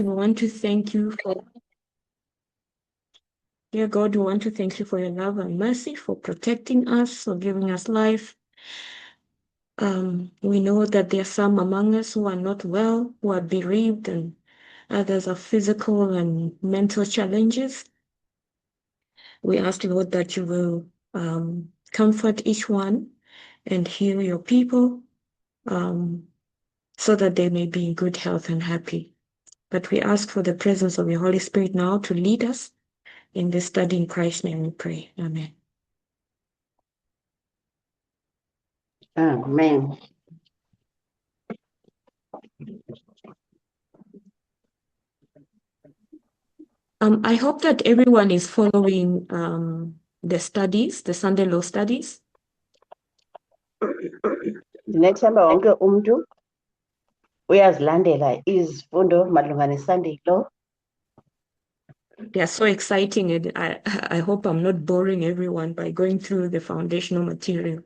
we want to thank you for, dear God, we want to thank you for your love and mercy, for protecting us, for giving us life. We know that there are some among us who are not well, who are bereaved, and others have physical and mental challenges. We ask, Lord, that you will comfort each one and heal your people so that they may be in good health and happy. But we ask for the presence of your Holy Spirit now to lead us in this study. In Christ's name we pray. Amen. Amen. I hope that everyone is following the studies, the Sunday Law studies. Ndinethemba wonke umuntu uyazilandela izifundo malunga neSunday Law. They are so exciting, and I hope I'm not boring everyone by going through the foundational material.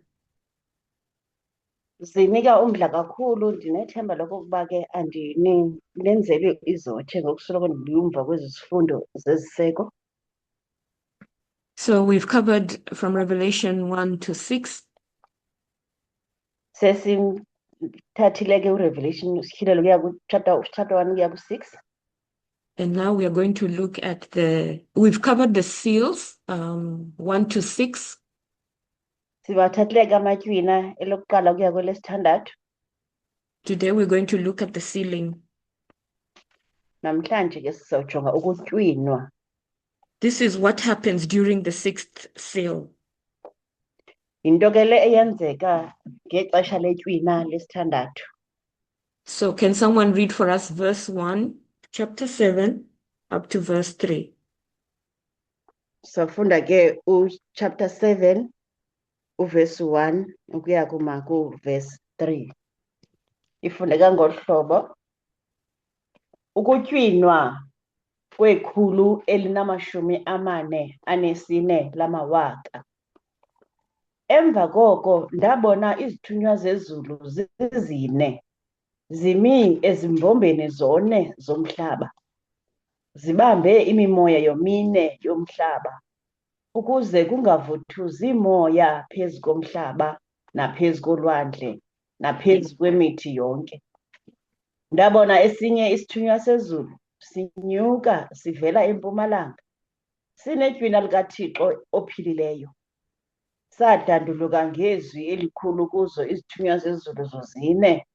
Zinika umdla kakhulu, ndinethemba lokokuba ke andinenzeli izothe ngokusoloko ndiyumva kwezi zifundo zeziseko. So we've covered from Revelation 1 to 6. Sesimthathile ke uRevelation sityhilelo kuya chapter 1 kuya ku-6. And now we are going to look at we've covered the seals, 1 to 6. Siwathathile ke amatywina elokuqala kuya kwelesithandathu. Today we're going to look at the sealing. Namhlanje ke sizawujonga ukutywinwa. This is what happens during the 6th seal. Into ke le eyenzeka ngexesha letywina lesithandathu. So can someone read for us verse 1, chapter 7, up to verse 3? Safunda ke chapter 7 uverse 1 ukuya kuma verse 3. Ifundeka ngohlobo: ukutywinwa kwekhulu elinamashumi amane anesine lamawaka. Emva koko ndabona izithunywa zezulu zizine zimi ezimbombeni zone zomhlaba, zibambe imimoya yomine yomhlaba, ukuze kungavuthuzi moya phezu komhlaba naphezu kolwandle naphezu kwemithi yonke. Ndabona esinye isithunywa sezulu sinyuka sivela empumalanga, sinetywina likaThixo ophilileyo. Sadanduluka ngezwi elikhulu kuzo izithunywa zezulu zozine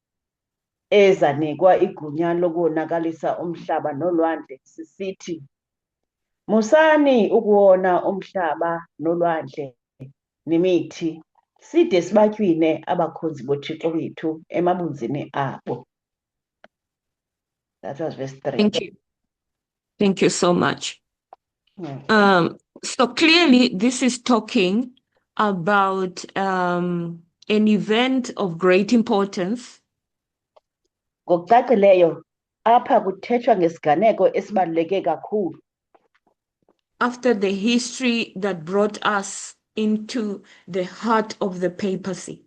ezanikwa igunya lokonakalisa umhlaba nolwandle, sisithi, musani ukuwona umhlaba nolwandle nemithi, side sibatywine abakhonzi boThixo wethu emabunzini abo. That was verse 3. Thank you. Thank you so much. So clearly this is talking about an event of great importance. Ngokucacileyo apha kuthethwa ngesiganeko esibaluleke kakhulu. After the history that brought us into the heart of the papacy.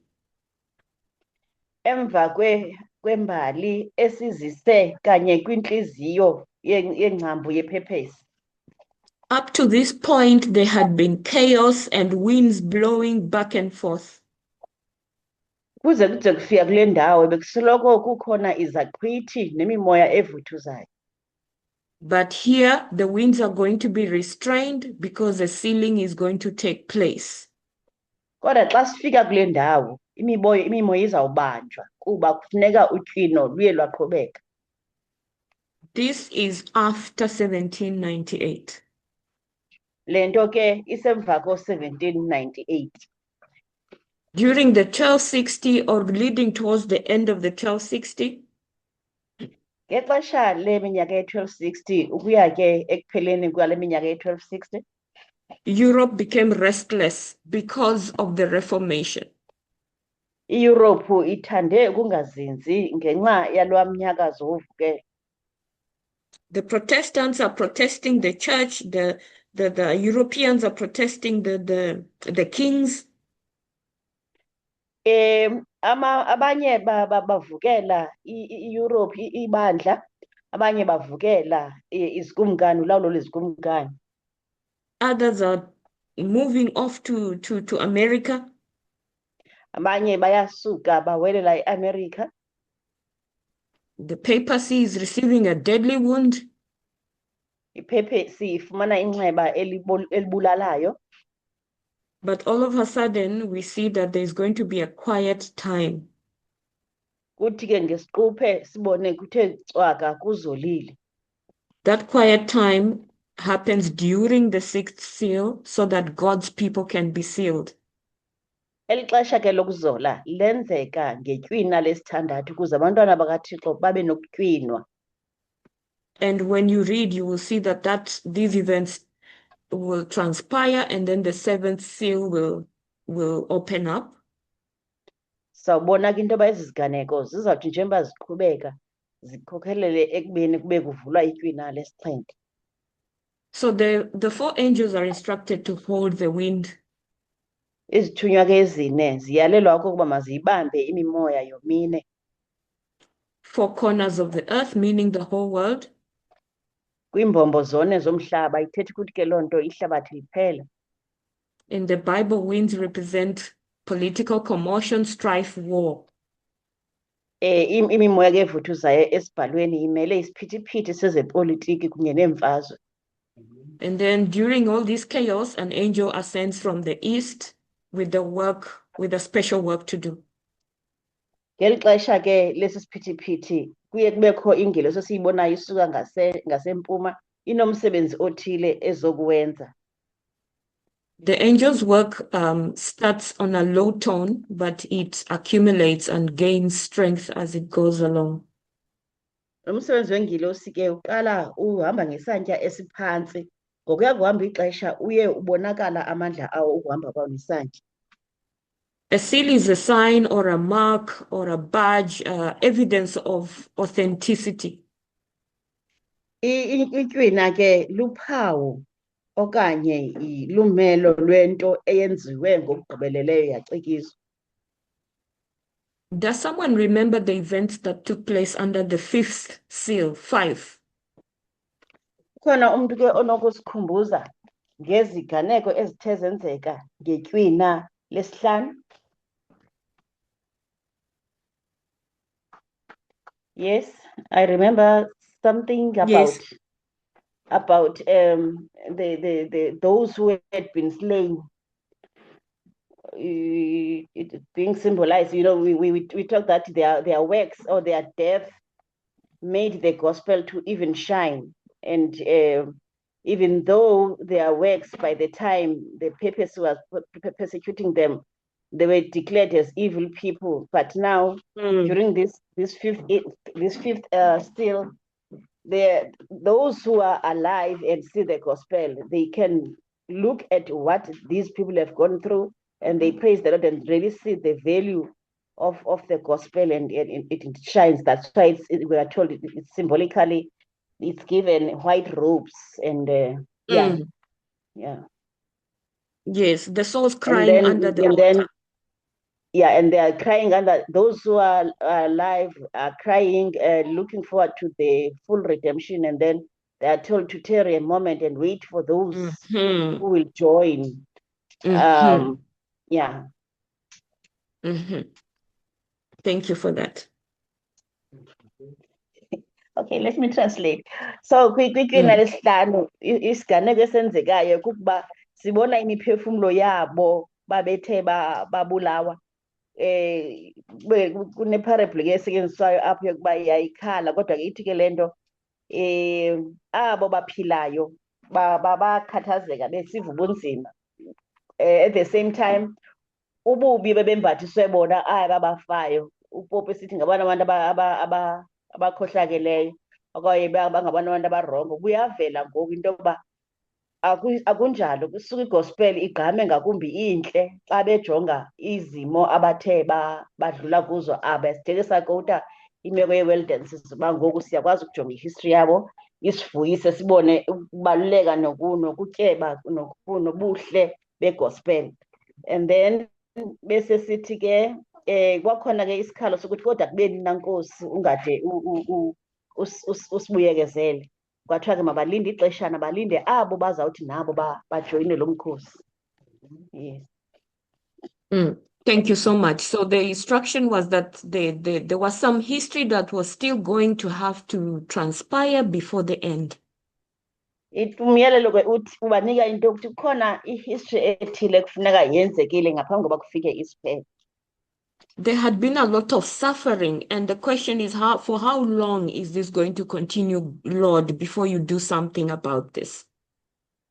Emva kwembali esizise kanye kwinhliziyo yengcambu yephepesi. Up to this point, there had been chaos and winds blowing back and forth. Kuze kufika kule ndawo bekusoloko kukhona izaqhwithi nemimoya evuthuzayo. But here, the winds are going to be restrained because the sealing is going to take place. Kodwa xa sifika kule ndawo, imimoya izawubanjwa kuba kufuneka utywino luye lwaqhubeka. This is after 1798. Le nto ke isemva ko-1798. During the 1260 or leading towards the end of the 1260, ngexesha leminyaka ye-1260 ukuya ke ekupheleni kwale minyaka ye-1260, Europe became restless because of the Reformation. iYurophu ithande ukungazinzi ngenxa yalwa mnyakazo wovukelo. The Protestants are protesting the church, the Europeans are protesting the kings. Abanye bavukela iYurophu ibandla, abanye bavukela izikumkani, ulawulo lwezikumkani. Others are moving off to America. Abanye bayasuka bawelela eAmerica. The papacy is receiving a deadly wound. Iphephetsi ifumana inxeba elibulalayo. But all of a sudden, we see that there's going to be a quiet time. Kuthi ke ngesiquphe sibone kuthe cwaka kuzolile. That quiet time happens during the sixth seal so that God's people can be sealed. Eli xesha ke lokuzola lenzeka ngetywina lesithandathu ukuze abantwana bakaThixo babe nokutywinwa. And when you read, you will see that these events will transpire, and then the seventh seal will open up. Sawubona ke into yoba ezi ziganeko zizawuthi njengoba ziqhubeka zikhokhelele ekubeni kube kuvulwa itywina lesixhenxe. So the four angels are instructed to hold the wind. Izithunywa ke ezine ziyalelwa okokuba maziyibambe imimoya yomine. Four corners of the earth, meaning the whole world. Kwiimbombo zone zomhlaba ithethi ukuthi ke loo nto ihlabathi liphela. In the Bible, winds represent political commotion, strife, war. Imimoya ke evuthuzayo esibhalweni imele isiphithiphithi sezepolitiki kunye neemfazwe. And then during all this chaos, an angel ascends from the east with a special work to do. Ngeli xesha ke lesi siphithiphithi kuye kubekho ingelosi esiyibonayo isuka ngasempuma inomsebenzi othile ezokuwenza. The angel's work starts on a low tone, but it accumulates and gains strength as it goes along. Umsebenzi wengilosi ke uqala uhamba ngesantya esiphantsi, ngokuya kuhamba ixesha uye ubonakala amandla awo ukuhamba kwawo nesantya. A seal is a sign or a mark or a badge, evidence of authenticity. Itywina ke luphawu okanye lumelo lwento eyenziwe ngokugqibeleleyo yacikizwa. Does someone remember the events that took place under the fifth seal, 5? Kukhona umuntu ke onokusikhumbuza ngeziganeko ezithe zenzeka ngetywina lesihlanu? Yes, I remember something about those who had been slain. It being symbolized, we talk that their works or their death made the gospel to even shine. And even though their works, by the time the papacy was persecuting them, they were declared as evil people. But now, during this fifth seal, those who are alive and see the gospel, they can look at what these people have gone through, and they praise the Lord and really see the value of the gospel, and it shines. That's why we are told it's symbolically, it's given white robes, and yeah. Yes, the souls crying under the altar. And they are crying under, those who are alive are crying, looking forward to the full redemption, and then they are told to tarry a moment and wait for those who will join. Thank you for that. Okay, let me translate. So kwitywina lesihlanu isiganeko esenzekayo kukuba sibona imiphefumlo yabo babethe babulawa. Kune-parable ke esetyenziswayo apho yokuba yayikhala, kodwa ke ithi ke le nto abo baphilayo bakhathazeka besiva ubunzima. At the same time ububi bebembathiswe bona aba bafayo, upopu esithi ngabona abantu abakhohlakeleyo okanye bangabona abantu abarongo, buyavela ngoku into yokuba akunjalo. Kusuka igospel igqame ngakumbi intle xa bejonga izimo abathe badlula kuzo aba. Sideke sakota imeko ye-wilderness uba ngoku siyakwazi ukujonga ihistory yabo, isivuyise sibone ukubaluleka nokutyeba nobuhle begospel. And then bese sithi ke kwakhona ke isikhalo sokuthi kodwa kubeni na Nkosi ungade usibuyekezele. Kwathiwa ke mabalinde ixeshana, balinde abo bazawuthi nabo bajoyine lo mkhosi. Yes. Thank you so much. So the instruction was that there was some history that was still going to have to transpire before the end. Umyalelo ke uthi ubanika into yokuthi kukhona i-history ethile kufuneka yenzekile ngaphambi koba kufike isiphelo. There had been a lot of suffering, and the question is, for how long is this going to continue, Lord, before you do something about this?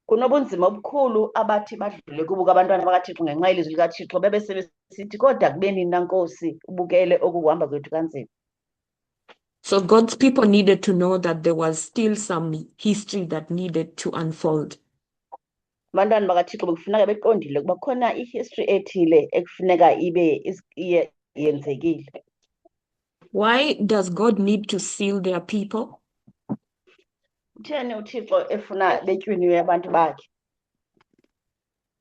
Kunobunzima obukhulu abathi badlule kubo abantwana bakaThixo ngenxa yelizwi likaThixo bebesebesithi kodwa kubeni na Nkosi ubukele okuhamba kwethu kanzima. So God's people needed to know that there was still some history that needed to unfold. Abantwana bakaThixo bekufuneka beqondile kuba khona i-history ethile ekufuneka ibe yenzekile. Why does God need to seal their people? Kutheni uThixo efuna betywiniwe abantu bakhe?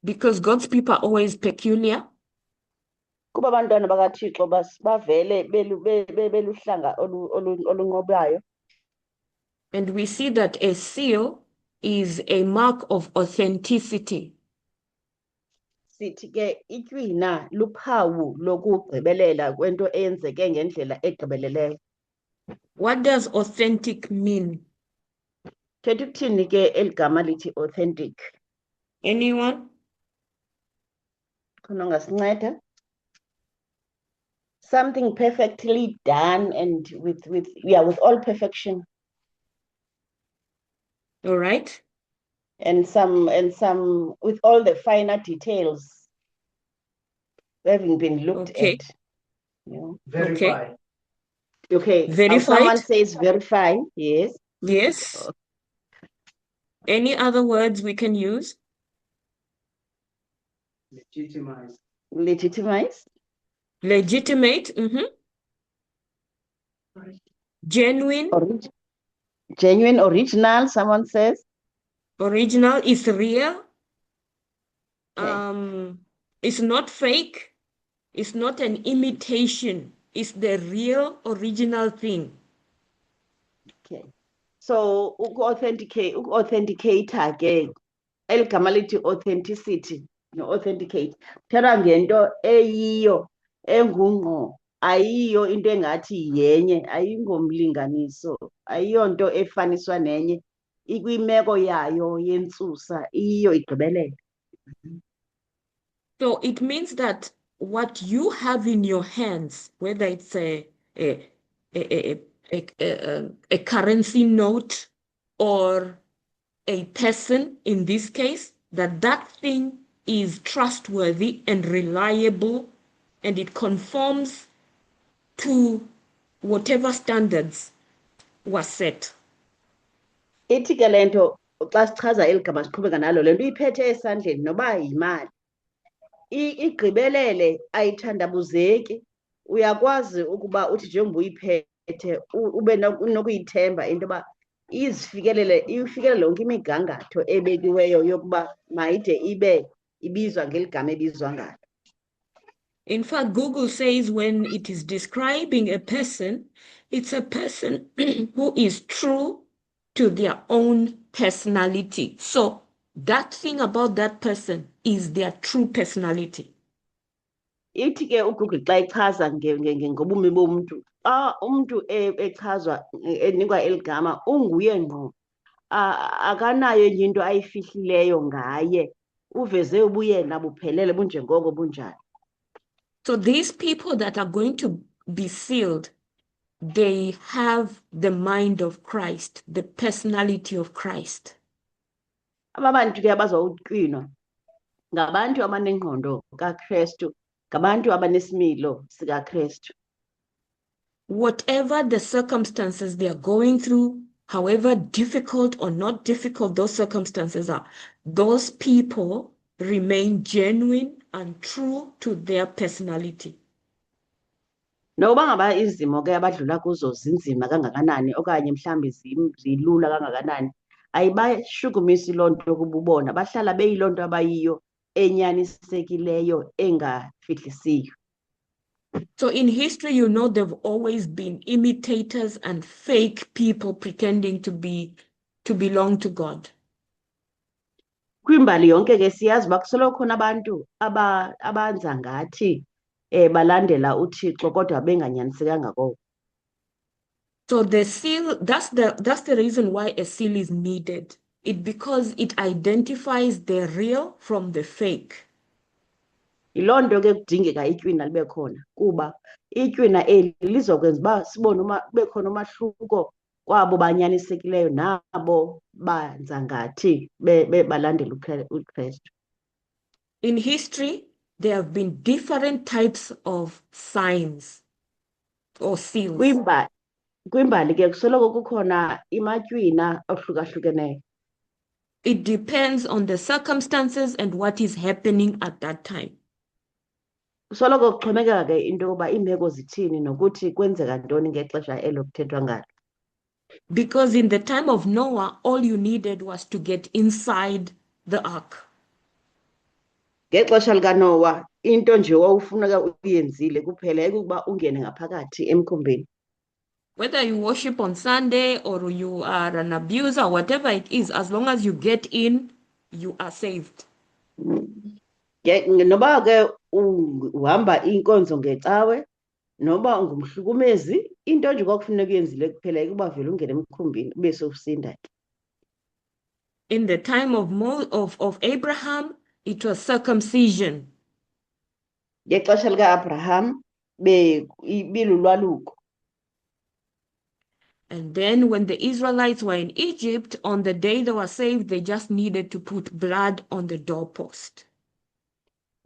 Because God's people are always peculiar. Kuba abantwana bakaThixo bavele beluhlanga olunqobayo. And we see that a seal is a mark of authenticity. Sithi ke itywina luphawu lokugqibelela kwento eyenzeke ngendlela egqibeleleyo. What does authentic mean? Thetha ukuthini ke eligama lithi authentic? Anyone? Khona ungasinceda? Something perfectly done and with all perfection. All right. And some with all the finer details having been looked Okay. at. You know? Verify. Okay. Verified? Someone says verify. Yes. Yes. Any other words we can use? Legitimize. Legitimize. Legitimate. Genuine. Genuine, original, someone says. Original is real. Okay. It's not fake. It's not an imitation. It's the real original thing. Okay. So authenticate ke eligama lithi authenticity no authenticate kuthetha ngento eyiyo engungqo, ayiyo into engathi yenye, ayingomlinganiso, ayiyonto efaniswa nenye, ikwimeko yayo yentsusa, iyiyo igqibelela. So it means that what you have in your hands, whether it's a currency note or a person in this case, that thing is trustworthy and reliable, and it conforms to whatever standards were set. Ithi ke lento xa sichaza eligama siqhubeka nalo lento uyiphethe esandleni noba yimali. Igqibelele ayithandabuzeki, uyakwazi ukuba uthi njengoba uyiphethe ube nokuyithemba into yoba ifikelela yonke imigangatho ebekiweyo yokuba mayide ibe ibizwa ngeligama ebizwa ngalo. In fact, Google says when it is describing a person, it's a person who is true to their own personality. So that thing about that person is their true personality. Ithi ke uGoogle xa ichaza ngobume bomntu, xa umntu echazwa enikwa eligama unguye ngqo, akanayo enye into ayifihlileyo ngaye, uveze ubuyena buphelele bunjengoko bunjani. So these people that are going to be sealed, they have the mind of Christ, the personality of Christ. Aba bantu ke abazawutywinwa ngabantu abanengqondo kaKristu, ngabantu abanesimilo sikaKristu. Whatever the circumstances they are going through, however difficult or not difficult those circumstances are, those people remain genuine and true to their personality. Noba ngaba izimo ke abadlula kuzo zinzima kangakanani okanye mhlambi zilula kangakanani, ayibashukumisi loo nto kububona, bahlala beyiloo nto abayiyo enyanisekileyo engafihlisiyo. So in history, you know, there've always been imitators and fake people pretending to belong to God. Kwimbali yonke ke siyazi uba kusoloko khona abantu abenza ngathi balandela uThixo kodwa benganyanisekanga koko. So the seal, that's the reason why a seal is needed. Because it identifies the real from the fake. Yiloo nto ke kudingeka itywina libe khona kuba itywina eli lizokwenza uba sibone kube khona umahluko kwabo banyanisekileyo nabo banza ngathi balandela uKristu. In history, there have been different types of signs or seals. Kwimbali ke kusoloko kukhona imatywina ohlukahlukeneyo. It depends on the circumstances and what is happening at that time. Kusoloko kuxhomekeka ke into yokuba iimeko zithini nokuthi kwenzeka ntoni ngexesha elo kuthethwa ngalo. Because in the time of Noah, all you needed was to get inside the ark. Ngexesha likaNowa into nje wawufuneka uyenzile kuphela ukuba ungene ngaphakathi emkhumbini. Whether you worship on Sunday or you are an abuser, whatever it is, as long as you get in, you are saved. Noba ke uhamba inkonzo ngecawe noba ungumhlukumezi into nje kwakufuneka uyenzile kuphela ukuba vele ungene emkhumbini ube sowusinda. In the time of Abraham, it was circumcision. Ngexesha likaAbraham bilulwaluko. And then when the Israelites were in Egypt, on the day they were saved, they just needed to put blood on the doorpost.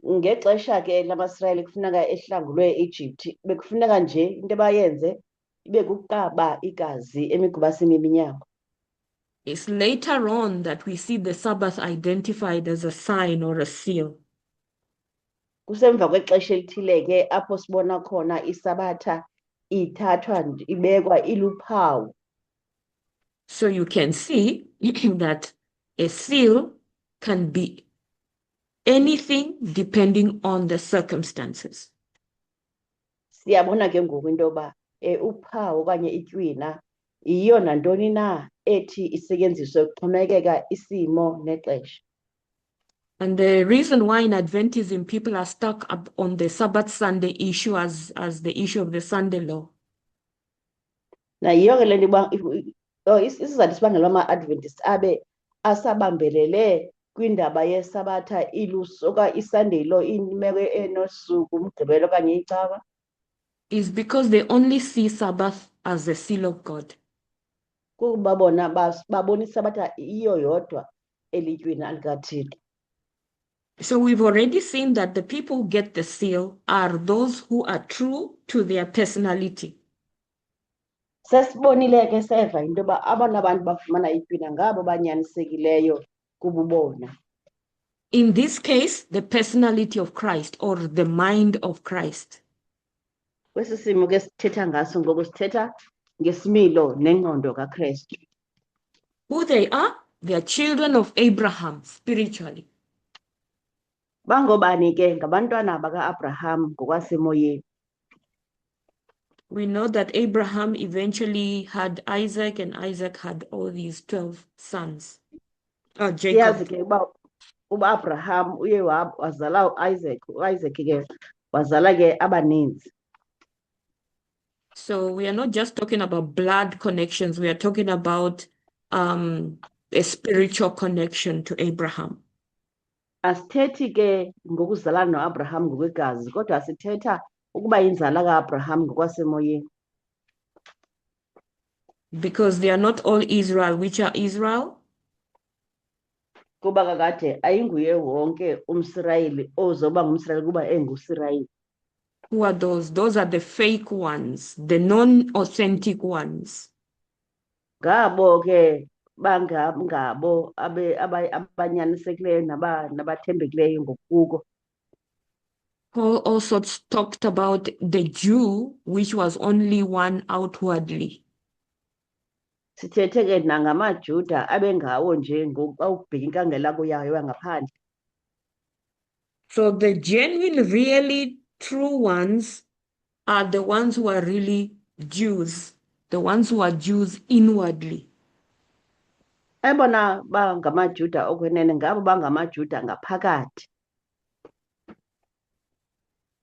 Ngexesha ke lamaSirayeli kufuneka ehlangulwe eEgypt bekufuneka nje into abayenze ibe kukaba igazi emigubasini yeminyango. It's later on that we see the Sabbath identified as a sign or a seal. Kusemva kwexesha elithile ke apho sibona khona isabatha ithathwa ibekwa iluphawu. So you can see that a seal can be anything depending on the circumstances. Siyabona ke ngoku into yoba uphawu okanye itywina yiyo nantoni na ethi isetyenziswe kuxhomekeka isimo nexesha. And the reason why in Adventism people are stuck up on the Sabbath Sunday issue as the issue of the Sunday law. Na yiyo ke le nto uba isizathu sibangela ama-Adventist abe asabambelele kwindaba yesabatha ilusoka iSunday law imeko enosuku umgqibelo okanye icawa. Is because they only see Sabbath as a seal of God. Kuba bona babona isabatha iyo yodwa elitywina likaThixo. So we've already seen that the people who get the seal are those who are true to their personality. Sesibonile ke seva into yoba abona bantu bafumana itywina ngabo banyanisekileyo kububona. In this case, the personality of Christ or the mind of Christ. Kwesi simo ke sithetha ngaso ngoku sithetha ngesimilo nengqondo kaKristu. Who they are children of Abraham spiritually. Bangobani ke ngabantwana bakaAbraham ngokwasemoyeni. We know that Abraham eventually had Isaac and Isaac had all these 12 sons. Jacob. Siyazi ke uba Abraham uye wazala uIsaac, uIsaac ke wazala ke abaninzi. So we are not just talking about blood connections, we are talking about a spiritual connection to Abraham. Asithethi ke ngokuzalana noAbraham ngokwegazi kodwa sithetha ukuba inzala kaAbraham ngokwasemoyeni. Because they are not all Israel, which are Israel. Kuba kakade ayinguye wonke umSirayeli ozoba ngumSirayeli kuba engusirayeli. Who are those? Those are the fake ones, the non-authentic ones. Ngabo ke bangabo abanyanisekileyo nabathembekileyo ngokuko. Paul also talked about the Jew, which was only one outwardly. Sithethe ke nangamaJuda abengawo nje ngokuba ubheka inkangala kuyayo yangaphandle. So the genuine, really true ones are the ones who are really Jews, the ones who are Jews inwardly. Ebona bangamaJuda okwenene ngabo bangamaJuda ngaphakathi.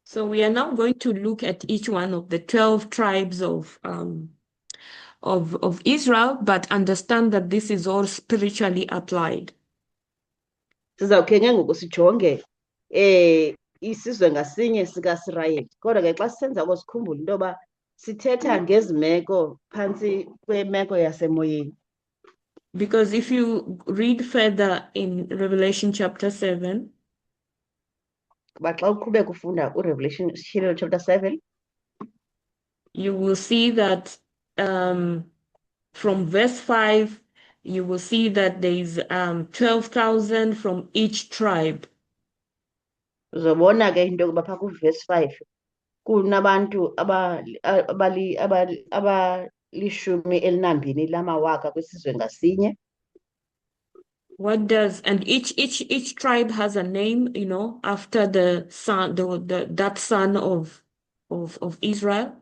So we are now going to look at each one of the 12 tribes of Israel, but understand that this is all spiritually applied. Sizawukhe ke ngoku sijonge isizwe ngasinye sikaSirayeli. Kodwa ke xa sisenza oko sikhumbule into yoba sithetha ngezi meko phantsi kwemeko yasemoyeni. Because if you read further in Revelation chapter 7, Kuba xa uqhubeka ufunda uRevelation chapter 7, you will see that from verse 5, you will see that there is 12,000 from each tribe. uzobona ke into yokuba phaa kuverse 5 kunabantu abalishumi elinambini lamawaka kwisizwe ngasinye. What does, and each tribe has a name, you know, after the son, that son of Israel.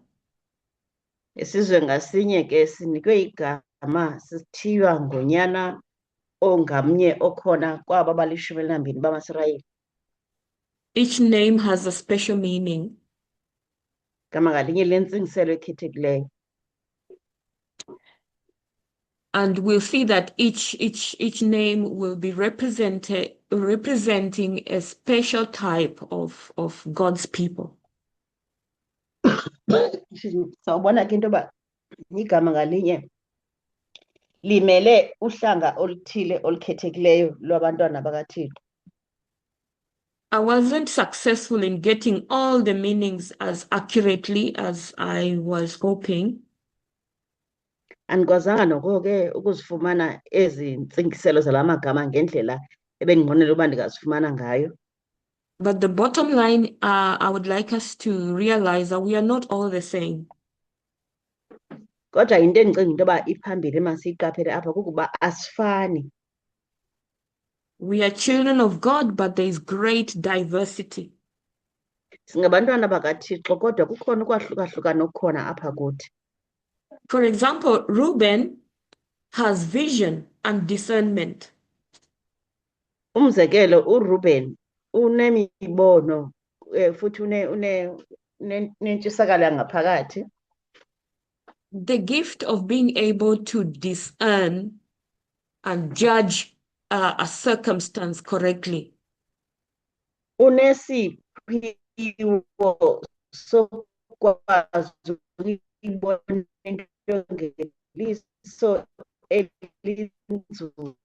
Isizwe ngasinye ke sinikwe igama sithiywa ngonyana ongamnye okhona kwaba balishumi elinambini bamaSirayeli. Each name has a special meaning. Gama ngalinye lentsingiselo ekhethekileyo. And we'll see that each name will be representing a special type of God's people. Sawubona ke into yoba igama ngalinye limele uhlanga oluthile olukhethekileyo lwabantwana bakaThixo. I wasn't successful in getting all the meanings as accurately as I was hoping. Andikwazanga noko ke ukuzifumana ezi ntsingiselo zala magama ngendlela ebendinqwenela uba ndingazifumana ngayo. But the bottom line, I would like us to realize that we are not all the same. Kodwa into endicinga into yoba iphambili masiyiqaphele apha kukuba asifani. We are children of God, but there is great diversity. Singabantwana bakaThixo kodwa kukhona ukwahlukahlukana okukhona apha kuthi. For example, Reuben has vision and discernment. Umzekelo, uReuben unemibono futhi nentshisakalo yangaphakathi. The gift of being able to discern and judge a circumstance correctly. Unesiphiwo sokwazi ukuyibona into ngeliso elinzulu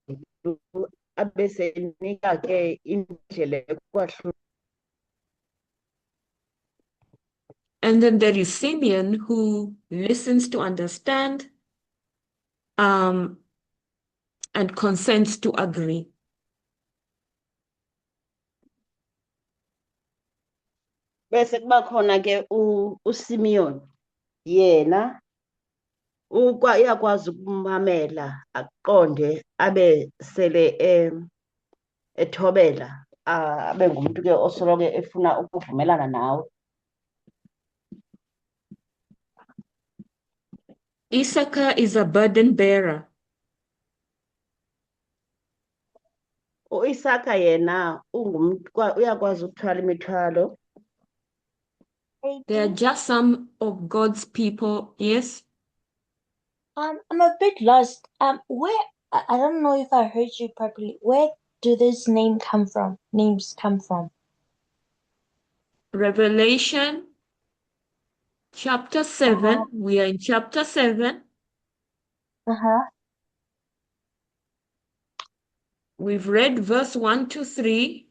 abe senika ke indlela yokwahluka. And then there is Simeon, who listens to understand and consents to agree. Bese kuba khona ke uSimeon, yena uyakwazi ukumamela aqonde abe sele ethobela abe ngumntu ke osoloko efuna ukuvumelana nawe. Issachar is a burden bearer. uIsaka yena uyakwazi ukuthwala imithwalo. They are just some of God's people. Yes. I'm a bit lost. Where I don't know if I heard you properly. Where do this names come from? Revelation chapter 7. We are in chapter 7. We've read verse 1 to 3,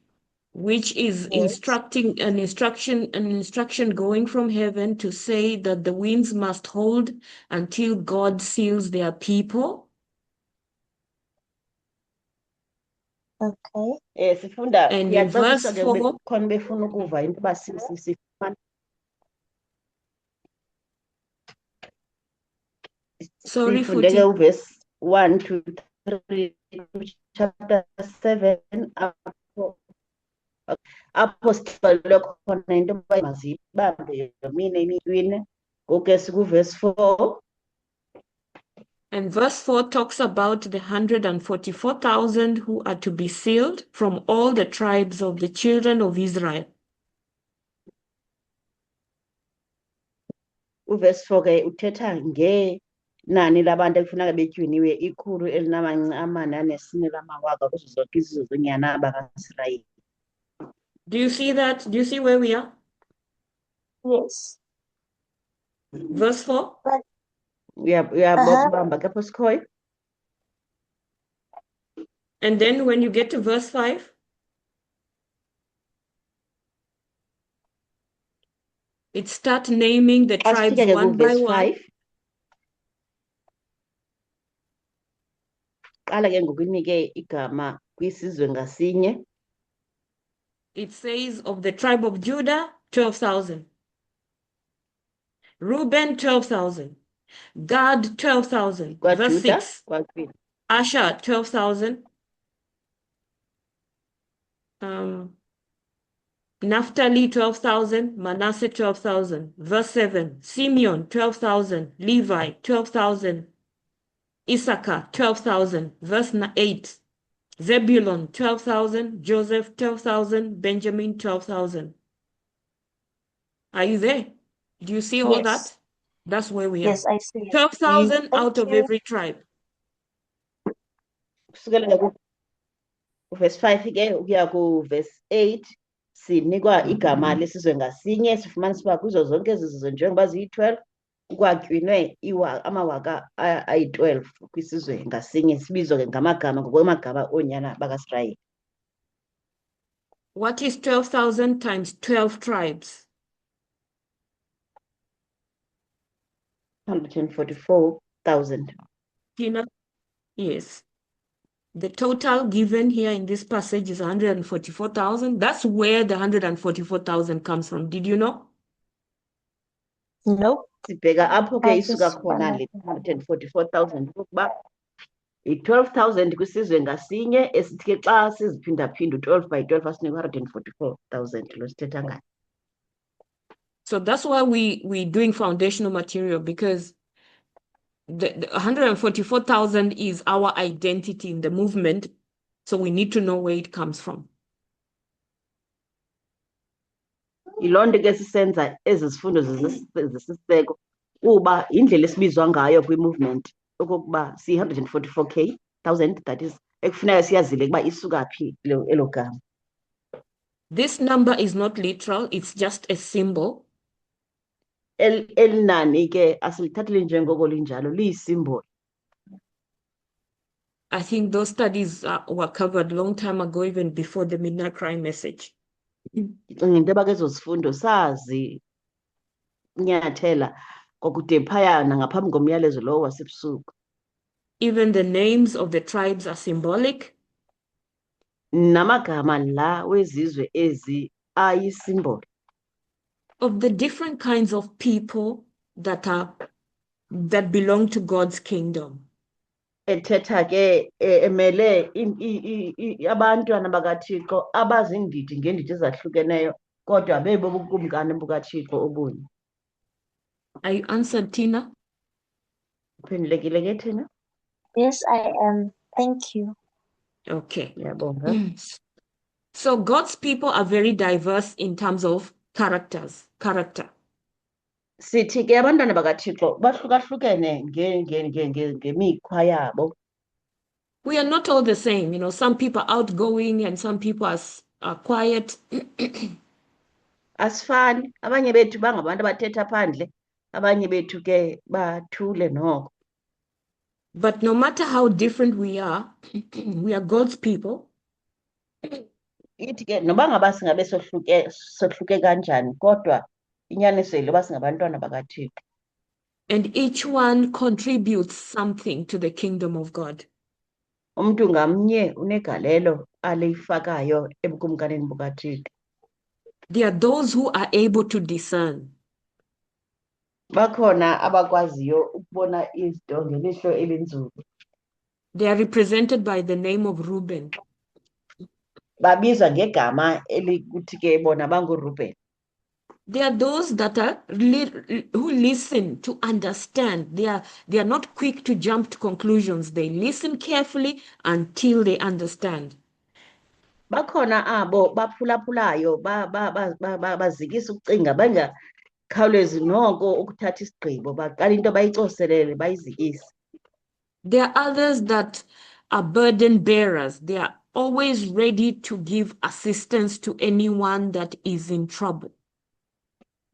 which is Yes. an instruction going from heaven to say that the winds must hold until God seals their people. Okay. Sifunda And in verse kuyacaciswa ke 4, khona befuna ukuva into yoba sifumana. sorry, Sifunde ke Futhi. uverse 1 to 3 chapter 7 apho apho sixelelwe khona into yoba maziyibambe yomine emitwini. Ngoku ke sikuvesi 4. And verse 4 talks about the 144,000 who are to be sealed from all the tribes of the children of Israel. Uvesi 4 ke uthetha ngenani labantu ekufuneka betyhwiniwe 144,000 kuzo zonke izizwe zonyana bakaIsrayeli. Do you see that? Do you see where we are? Yes. Verse 4. Uyabamba ke apho sikhoyo. And then when you get to verse 5, it starts naming the Xa tribes sifika ke one by kuvesi one. 5, qala ke ngoku inike igama kwisizwe ngasinye. It says of the tribe of Judah, 12,000. Reuben, 12,000. Gad, 12,000. Verse KwaJuda 6. kwakwini. Asher, 12,000. Naphtali, 12,000. Manasseh, 12,000. Verse 7. Simeon, 12,000. Levi, 12,000. Issachar, 12,000. Verse 8. Zebulun, 12,000. Joseph, 12,000. Benjamin, 12,000. Are you there? Do you see all Yes. that? That's where we are. Yes, I see it. 12,000 Thank out of you. every tribe. Kusukela ke kuvesi 5 ke ukuya kuvesi 8 sinikwa igama lesizwe ngasinye. Sifumanisa uba kuzo zonke ezi zizwe njengoba ziyi-12 kwatyinwe amawaka ayi-12 kwisizwe ngasinye. Sibizwa ke ngamagama ngokwamagama oonyana bakaIsrayeli. What is 12,000 times 12 tribes? 144,000. Tina? Yes. The total given here in this passage is 144,000. That's where the 144,000 comes from. Did you know? Nope. Sibheka apho ke I isuka just khona wanna- le 144,000 ukuba i-12,000 kwisizwe ngasinye, esithi ke xa siziphindaphinda u-12 by 12 asinikwa 144,000 lo sithetha ngayo. So that's why we're doing foundational material, because the 144,000 is our identity in the movement. So we need to know where it comes from. Yiloo nto ke sisenza ezi zifundo zesiseko kuba yindlela esibizwa ngayo kwi-movement okokuba siyi-144,000, that is ekufuneka siyazile ukuba isuka phi elo gama. This number is not literal, it's just a symbol. Eli nani ke asilithathile njengoko linjalo, liyi-symbol. I think those studies were covered a long time ago, even before the Midnight Cry message. Ndicinga into yoba ke ezo zifundo sazinyathela kwakude phaya nangaphambi komyalezo lowo wasebusuku. Even the names of the tribes are symbolic. Namagama la wezizwe ezi ayi-symbol Of the different kinds of people that belong to God's kingdom. ethetha ke emele abantwana bakaThixo abaziindidi ngeendidi ezahlukeneyo kodwa bebobukumkani bukaThixo obunye. Are you answered, Tina? Uphendulekile ke Thina? Yes, I am. Thank you. Okay. Ndiyabonga. So God's people are very diverse in terms of character. Sithi ke abantwana bakaThixo bahlukahlukene ngemikhwa yabo. We are not all the same. You know, some people are outgoing and some people are quiet. Asifani, abanye bethu bangabantu abathetha phandle, abanye bethu ke bathule noko. But no matter how different we are God's people. Ithi ke noba ngaba singabe sohluke kanjani kodwa inyaniso yiloba singabantwana bakaThixo. And each one contributes something to the kingdom of God. Umntu ngamnye unegalelo alifakayo ebukumkanini bukaThixo. There are those who are able to discern. Bakhona abakwaziyo ukubona izinto ngelihlo elinzulu. They are represented by the name of Reuben. babizwa ngegama elikuthi ke bona banguReuben. There are those that are who listen to understand. They are not quick to jump to conclusions. They listen carefully until they understand. Bakhona abo baphulaphulayo bazikisa ukucinga bangakhawulezi noko ukuthatha isigqibo, baqala into bayicoselele bayizikise. There are others that are burden bearers. They are always ready to give assistance to anyone that is in trouble.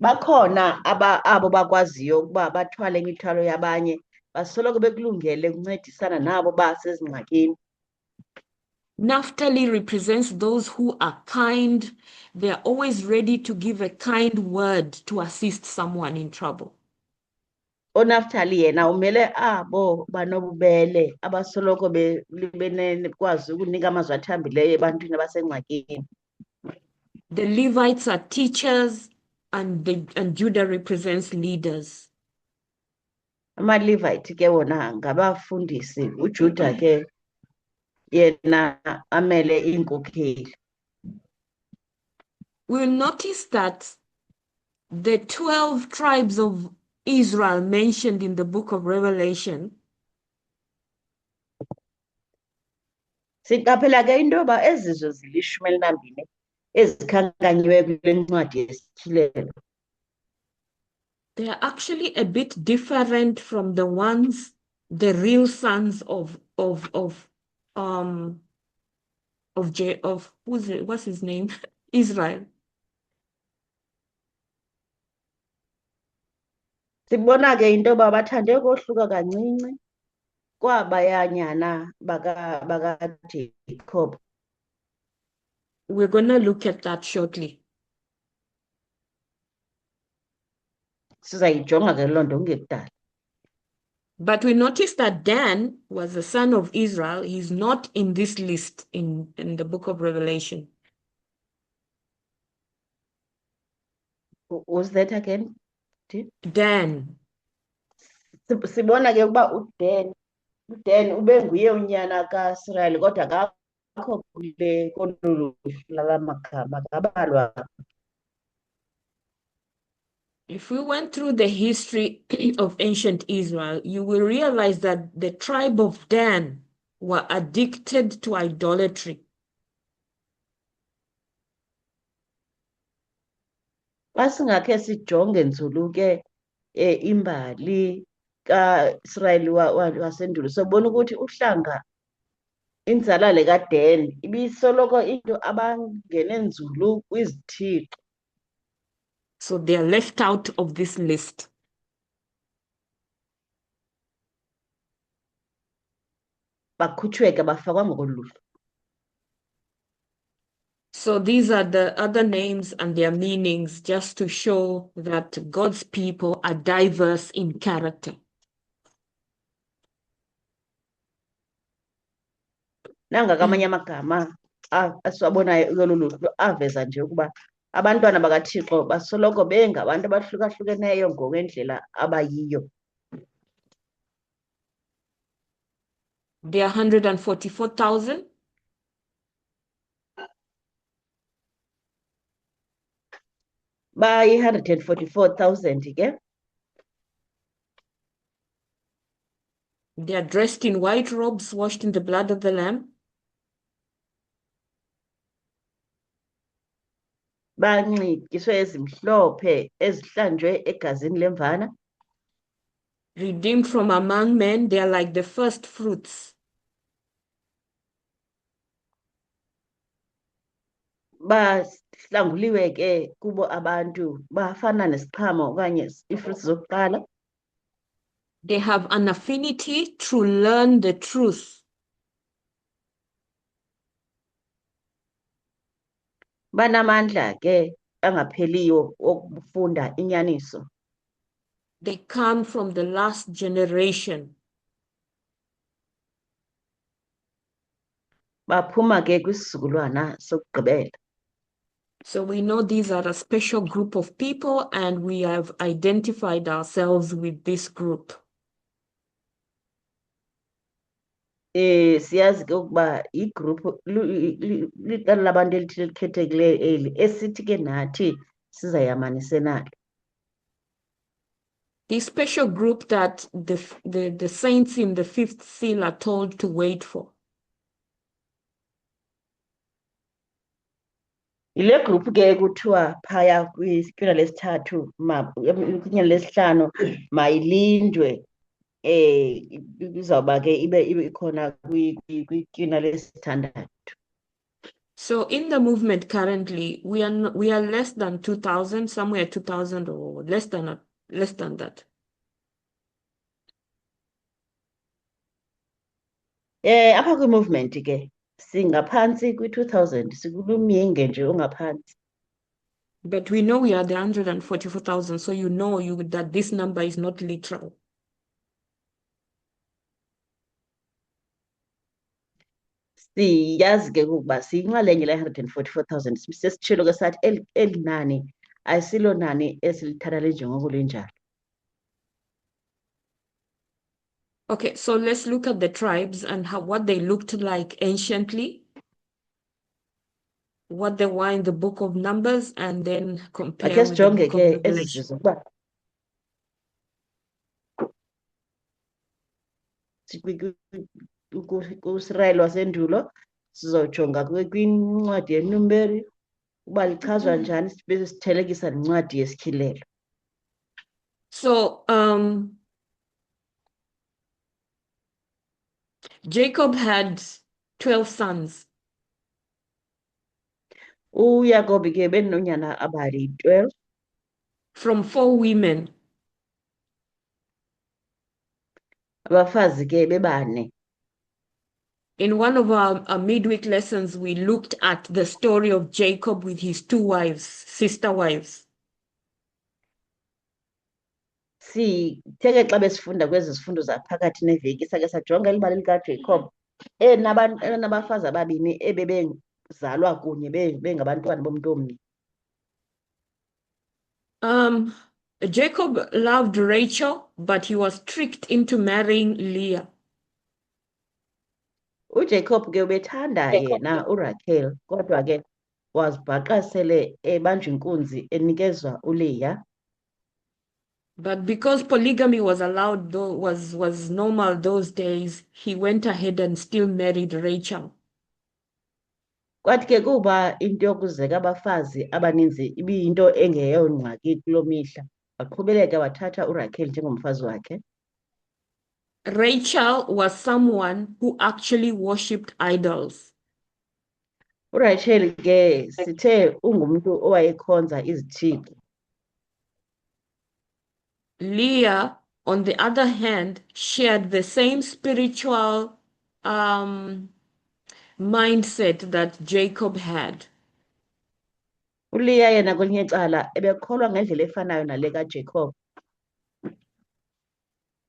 Bakhona abo bakwaziyo ukuba bathwale imithwalo yabanye, basoloko bekulungele ukuncedisana nabo basezingxakini. Naphtali represents those who are kind. They are always ready to give a kind word to assist someone in trouble. ONaphthali yena umele abo banobubele abasoloko bekwazi ukunika amazwi athambileyo ebantwini abasengxakini. The Levites are teachers, and Judah represents leaders. AmaLevite ke wona ngabafundisi, uJuda ke yena amele iinkokheli. We'll notice that the 12 tribes of Israel mentioned in the book of Revelation Siqaphela ke into yoba ezizwe zilishumi elinambini ezikhankanyiweyo kule ncwadi yesityhilelo. they are actually a bit different from the ones, the real sons of what's his name? Israel. Sibona ke into yoba bathande kohluka kancinci kwabayanyana bakaJacob. We're going to look at that shortly. Sizayijonga ke loo nto ngekudala. But we notice that Dan was the son of Israel. He's not in this list in the book of Revelation. Who's that again? Dan. Sibona ke ukuba uDan ube nguye unyana kaIsrael kodwa akakho kule kolu lala magama akabalwa. If we went through the history of ancient Israel, you will realize that the tribe of Dan were addicted to idolatry. Masingakhe sijonge nzulu ke imbali kaIsrael wasendulo sobona ukuthi uhlanga inzala le kaDan ibisoloko into abangene nzulu kwizithixo. So they are left out of this list. Bakhutshwe ke bafakwa ngokoluhlu. So these are the other names and their meanings just to show that God's people are diverse in character. Nanga kamanye amagama asiwabonayo kolu luhlu aveza nje ukuba abantwana bakaThixo basoloko bengabantu abahlukahlukeneyo ngokwendlela abayiyo. There are 144,000. Bayi-144,000 ke. They are dressed in white robes washed in the blood of the Lamb. Banxityiswe ezimhlophe ezihlanjwe egazini lemvana. Redeemed from among men, they are like the first fruits. Bahlanguliwe ke kubo abantu bafana nesiqhamo okanye ifruits zokuqala. They have an affinity to learn the truth. Banamandla ke angapheliyo okufunda inyaniso. They come from the last generation. Baphuma ke kwisizukulwana sokugqibela. So we know these are a special group of people, and we have identified ourselves with this group. siyazi ke ukuba igroup liqela labantu elithile elikhethekileyo eli esithi ke nathi sizayamanise nalo. The special group that the saints in the fifth seal are told to wait for. Yile group ke kuthiwa phaya kwinyanga lesithathu kwinyanga lesihlanu mayilindwe izawuba ke ibe ikhona kwinyanga lesithandathu. So in the movement currently, we are less than 2,000, somewhere 2,000 or less than that. Apha kwi-movement ke singaphantsi kwi-2,000 sikulumyinge nje ongaphantsi. But we know we are the 144,000, so you know that this number is not literal. Siyazi ke ukuba siyinxalenye le 144,000 sesitshilo ke sathi eli nani ayisilo nani esilithatha linjengoko linjalo. Okay, so let's look at the tribes and what they looked like anciently, what they were in the book of Numbers, and then compare Akhe with the sijonge book of ke Revelation. ezi ukuba kuSirayeli wasendulo sizojonga kwincwadi yeNumberi uba lichazwa njani sibe sithelekisa nencwadi yesityhilelo. So Jacob had 12 sons. uYakobi ke benonyana abali-12 from 4 women. abafazi ke bebane. In one of our midweek lessons, we looked at the story of Jacob with his 2 wives, sister wives. Sithe xa besifunda kwezi zifundo zaphakathi neveki sake sajonga elibali likaJacob enabafazi ababini ebebezalwa kunye bengabantwana bomntu omnye. Jacob loved Rachel, but he was tricked into marrying Leah. uJacob ke ubethanda yena uRachel kodwa ke wazibhaqa sele ebanjwa inkunzi enikezwa uLeah. But because polygamy was allowed, though was normal those days, he went ahead and still married Rachel. Kwathi ke kuba into yokuzeka abafazi abaninzi ibiyinto engeyongxaki kuloo mihla waqhubeleka wathatha uRachel njengomfazi wakhe. Rachel was someone who actually worshipped idols. uRachel ke sithe ungumntu owayekhonza izithixo. Leah, on the other hand, shared the same spiritual mindset that Jacob had. uLeah yena kwelinye icala ebekholwa ngendlela efanayo nale kaJacob.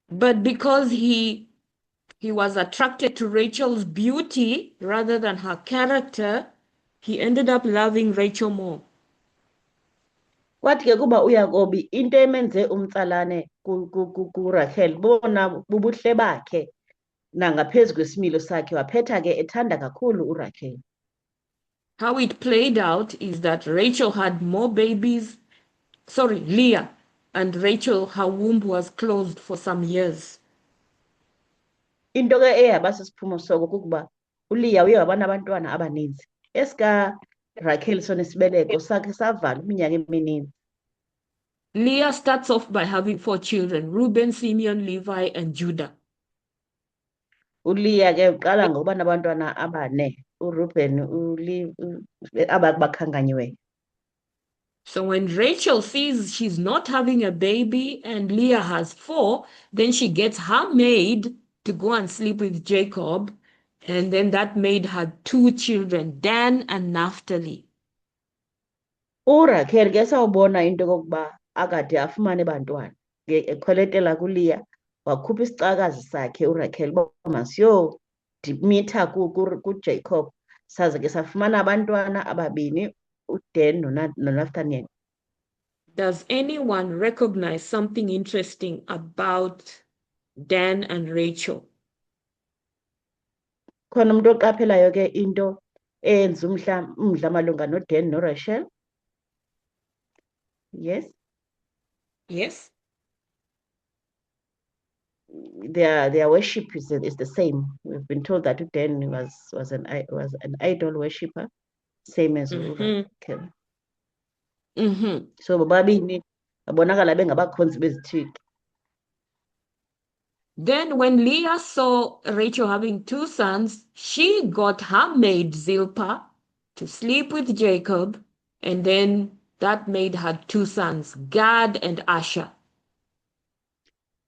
But because he was attracted to Rachel's beauty rather than her character, he ended up loving Rachel more. Kwathi ke kuba uYakobi into emenze umtsalane kuRachel bona bubuhle bakhe nangaphezu kwesimilo sakhe waphetha ke ethanda kakhulu uRachel. How it played out is that Rachel had more babies, Leah, and Rachel, her womb was closed for some years. Into ke eyaba sisiphumo soko kukuba uLeah uye waba nabantwana abaninzi. EsikaRachel sona isibeleko sakhe savala iminyaka emininzi. Leah starts off by having 4 children, Reuben, Simeon, Levi, and Judah. uLeah ke uqala ngokuba nabantwana abane, uReuben, abakhankanyiweyo. So when Rachel sees she's not having a baby and Leah has 4, then she gets her maid to go and sleep with Jacob. And then that maid had 2 children, Dan and Naphtali. uRachel ke sawubona into yokokuba akade afumane bantwana ekhweletela kuLeah wakhupha isicakazi sakhe uRachel uba masiyomitha kuJacob saze ke safumana abantwana ababini uDan noNathaniel. Does anyone recognize something interesting about Dan and Rachel? khona umuntu oqaphelayo ke into eyenza umdla malunga noDan noRachel. Yes, Yes. their worship is the same. We've been told that Dan was an idol worshipper, same as Rachel. So bobabini babonakala bengabakhonzi bezithixo. Then when Leah saw Rachel having 2 sons, she got her maid Zilpah to sleep with Jacob, and then that maid had 2 sons, Gad and Asher.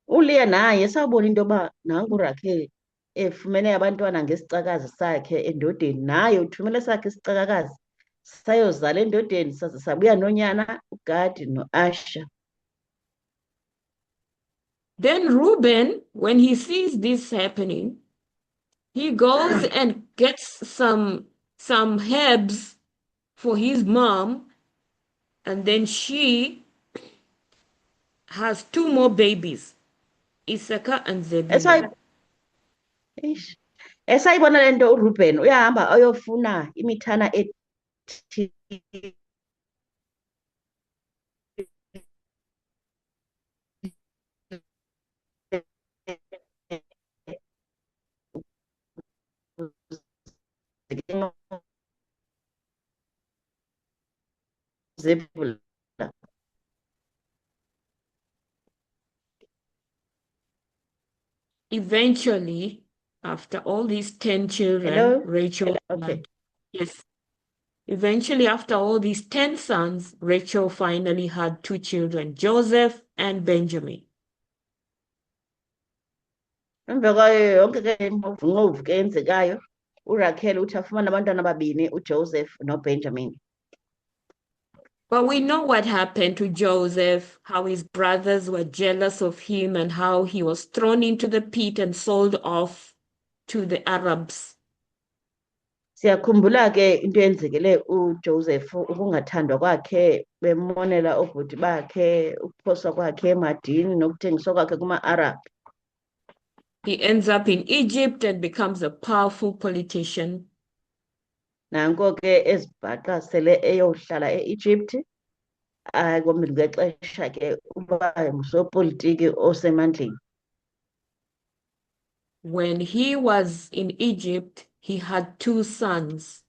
uLeah naye sawubona into yoba nanku uRakhel efumene abantwana ngesicakazi sakhe endodeni, naye uthumele sakhe isicakakazi sayozala endodeni saze sabuya nonyana uGadi noAsher. Then Reuben, when he sees this happening, he goes and gets some herbs for his mom, and then she has 2 more babies, Issachar and Zebulun. Esayibona le nto uReuben uyahamba ayofuna imithana ethile Zebulun. Eventually, after all these 10 children, Hello? Rachel Okay. had, yes. Eventually, after all these 10 sons, Rachel finally had 2 children, Joseph and Benjamin. Emva kwayo yonke ke imhovuqovu ke eyenzekayo, uRakhel uthi afumane abantwana ababini, uJoseph noBenjamin. But we know what happened to Joseph, how his brothers were jealous of him and how he was thrown into the pit and sold off to the Arabs. Siyakhumbula ke into eyenzekele uJoseph, ukungathandwa kwakhe, bemonela obhuti bakhe, ukuphoswa kwakhe emadini nokuthengiswa kwakhe kuma-Arab. He ends up in Egypt and becomes a powerful politician. Nanko ke ezibhaqa sele eyohlala e-Egypt, ekuhambeni kwexesha ke uba ngusopolitiki osemandleni. When he was in Egypt, he had 2 sons.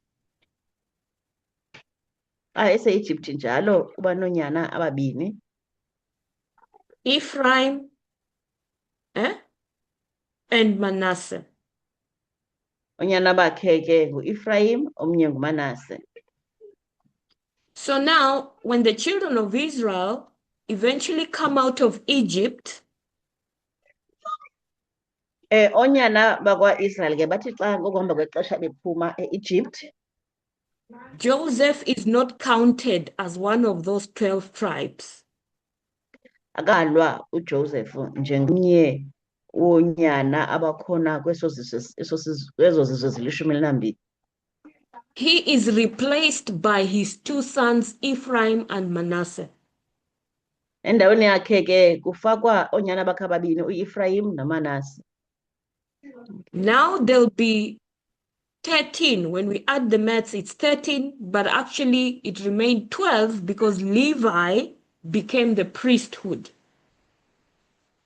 Ese-Egypt njalo uba nonyana ababini, Ephraim and Manasseh. onyana bakhe ke ngu-Ephraim, omnye nguManase. So now, when the children of Israel eventually come out of Egypt, Onyana bakwa-Israyeli ke bathi xa ngokuhamba kwexesha bephuma e-Egypt, Joseph is not counted as one of those 12 tribes. akalwa uJoseph njengomnye wonyana abakhona kwezo zizwe zilishumi elinambini. He is replaced by his 2 sons, Ephraim and Manasseh. Endaweni yakhe ke kufakwa onyana bakhe ababini, u-Ephraim noManase. Now there'll be 13. When we add the maths, it's 13, but actually it remained 12 because Levi became the priesthood.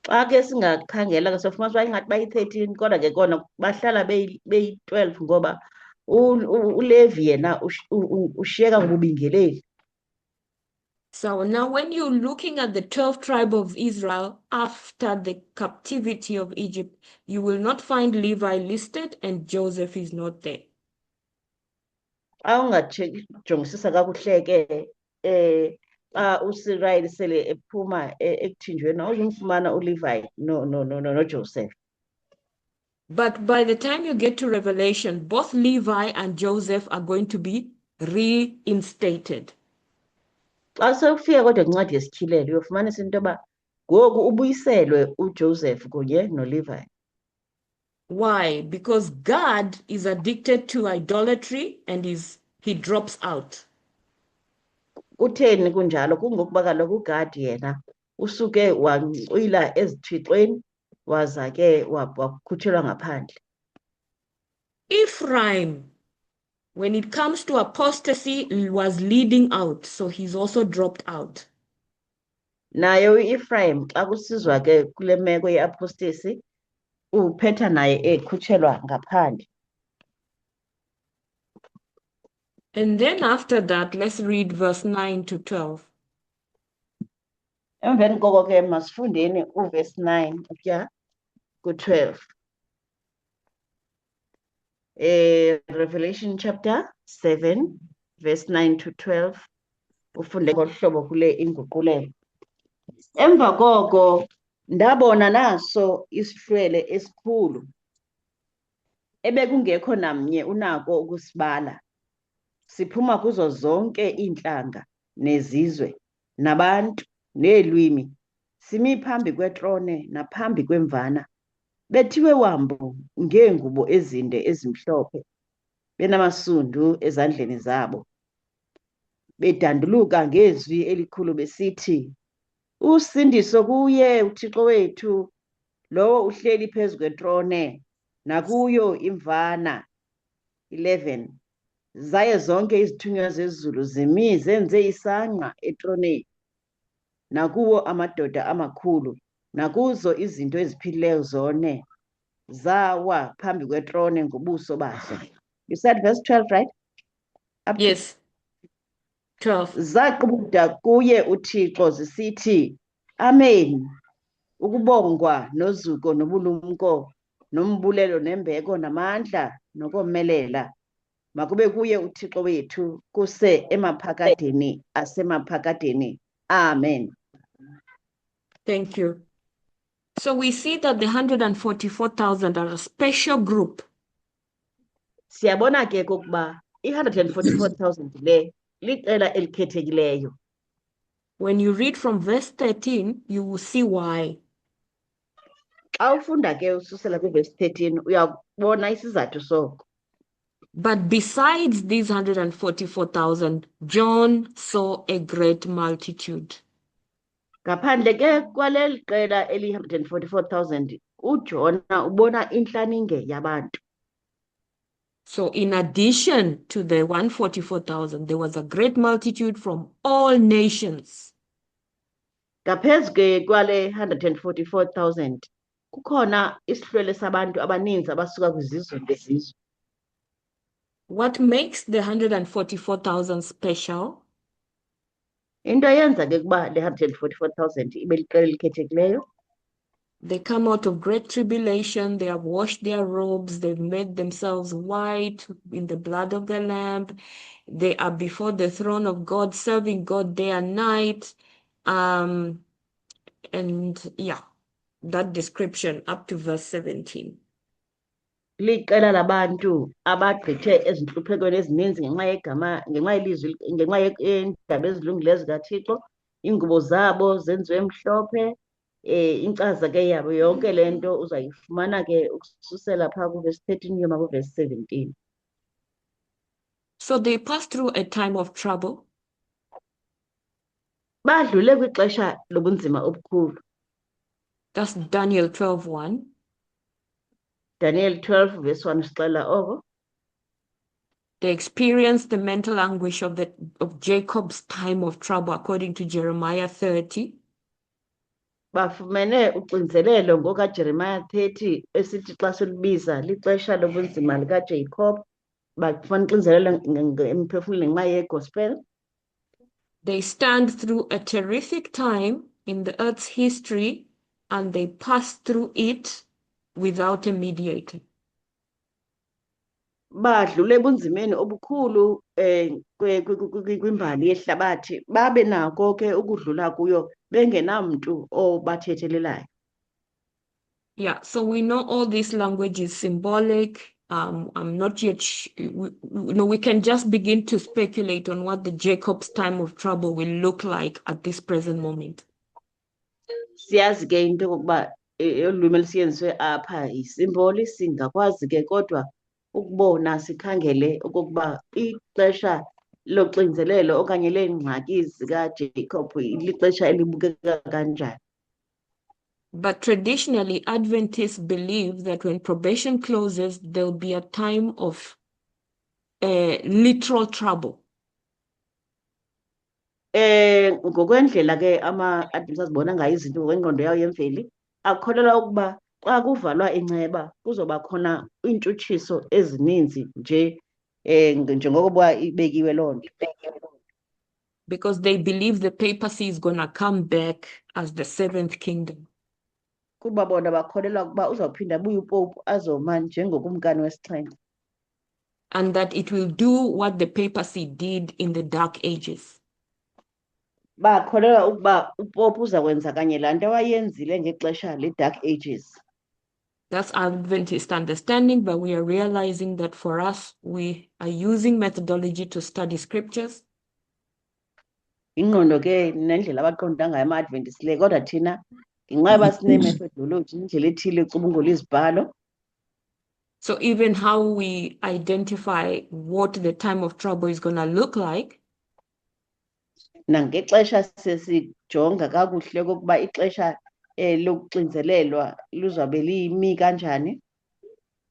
Xa ke singakhangela ke sofumanisa uba ingathi bayi-13 kodwa ke kona bahlala beyi-12 ngoba uLevi yena ushiyeka ngobubingeleli. So now when you're looking at the 12th tribe of Israel after the captivity of Egypt, you will not find Levi listed and Joseph is not there. Xa ungajongisisa kakuhle ke xa uSirayeli sele ephuma ekuthinjweni awuzumfumana uLevi noJoseph. But by the time you get to Revelation, both Levi and Joseph are going to be reinstated. Xa sewufika kodwa kwincwadi yesityhilelo uyofumanisa into yoba ngoku ubuyiselwe uJoseph kunye noLevi. Why? Because God is addicted to idolatry and he drops out. Kutheni kunjalo? Kungokuba kaloku uGadi yena usuke wancwila ezithixweni waza ke wakhutshelwa ngaphandle. Ephraim, when it comes to apostasy, was leading out, so he's also dropped out. Naye u-Ephraim xa kusizwa ke kule meko ye-apostasy uphetha naye ekhutshelwa ngaphandle. And then after that, let's read verse 9 to 12. Emveni koko ke masifundeni uverse 9 ukuya ku-12. Revelation chapter 7 verse 9 to 12 ufunde ngolu hlobo kule inguqulelo. Emva koko ndabona naso isihlwele esikhulu ebekungekho namnye unako ukusibala, siphuma kuzo zonke iintlanga nezizwe nabantu neelwimi, simi phambi kwetrone naphambi kwemvana, bethiwe wambu ngeengubo ezinde ezimhlophe, benamasundu ezandleni zabo, bedanduluka ngezwi elikhulu besithi, usindiso kuye uThixo wethu, lowo uhleli phezu kwetrone, nakuyo imvana. 11. Zaye zonke izithunywa zezulu zimi zenze isangqa etroneni, nakuwo amadoda amakhulu, nakuzo izinto eziphilileyo zone, zawa phambi kwetrone ngobuso bazo. You said verse 12, right? Up to- Yes. 12. Zaqubuda kuye uThixo zisithi, Amen. Ukubongwa nozuko nobulumko nombulelo nembeko namandla nokomelela makube kuye uThixo wethu kuse emaphakadeni asemaphakadeni. Amen. Thank you. So we see that the 144,000 are a special group. Siyabona ke kokuba i-144,000 le liqela elikhethekileyo. When you read from verse 13, you will see why. Xa ufunda ke ususela kwiverse 13 uyabona isizathu soko. But besides these 144,000, John saw a great multitude. Ngaphandle ke kwaleli qela eli-144,000 uJona ubona inhlaninge yabantu. So in addition to the 144,000, there was a great multitude from all nations. Ngaphezu ke kwale 144,000 kukhona isihlwele sabantu abaninzi abasuka kwizizwe ngezizwe. What makes the 144,000 special? Into yenza ke kuba le 144,000 ibe liqela elikhethekileyo. They come out of great tribulation. They have washed their robes. They've made themselves white in the blood of the Lamb. They are before the throne of God, serving God day and night. And yeah, that description up to verse 17. Liqela labantu abagqithe ezintluphekweni ezininzi ngenxa yegama, ngenxa yelizwi, ngenxa yeendaba ezilungileyo zikaThixo, iingubo zabo zenziwe emhlophe. Inkcaza ke yabo yonke le nto uzayifumana ke ukususela phaa kuverse 13 uyoma kuverse 17. So they passed through a time of trouble. Badlule kwixesha lobunzima obukhulu. That's Daniel 12:1. Daniel 12 verse 1 usixelela oko. They experienced the mental anguish of Jacob's time of trouble, according to Jeremiah 30. Bafumene uxinzelelo ngokaJeremiah 30 esithi xa silubiza lixesha lobunzima likaJacob. Bafumana uxinzelelo emphefumlweni ngenxa yegospel. They stand through a terrific time in the earth's history, and they pass through it without a mediator. Badlule ebunzimeni obukhulu kwimbali yehlabathi, babe nako ke ukudlula kuyo bengenamntu obathethelelayo. Yeah, so we know all this language is symbolic. I'm not yet, we can just begin to speculate on what the Jacob's time of trouble will look like at this present moment. Siyazi ke into yokuba olwimi elisebenziswe apha yisimboli, singakwazi ke kodwa ukubona sikhangele okokuba ixesha loxinzelelo okanye leengxaki zikaJacob lixesha elibukeka kanjani. But traditionally, Adventists believe that when probation closes, there'll be a time of literal trouble. Ngokwendlela ke ama-Adventists azibona ngayo izinto ngokwengqondo yawo yemveli, akholelwa ukuba xa kuvalwa inceba kuzoba khona iintshutshiso ezininzi nje njengokuba ibekiwe loo nto. Because they believe the papacy is going to come back as the seventh kingdom. Kuba bona bakholelwa ukuba uzawuphinda abuye upopu azoma njengokumkani wesixhenxe. And that it will do what the papacy did in the Dark Ages. Bakholelwa ukuba upopu uzakwenza kanye laa nto wayenzile ngexesha le-Dark Ages. That's Adventist understanding, but we are realizing that for us, we are using methodology to study scriptures. Ingqondo ke nendlela abaqonda ngayo ama-Adventist le, kodwa thina ngenxa yoba sine-methodology, indlela ethile ecubungula izibhalo. So even how we identify what the time of trouble is going to look like, Nangexesha sesijonga kakuhle okokuba ixesha lokuxinzelelwa luzawube limi kanjani,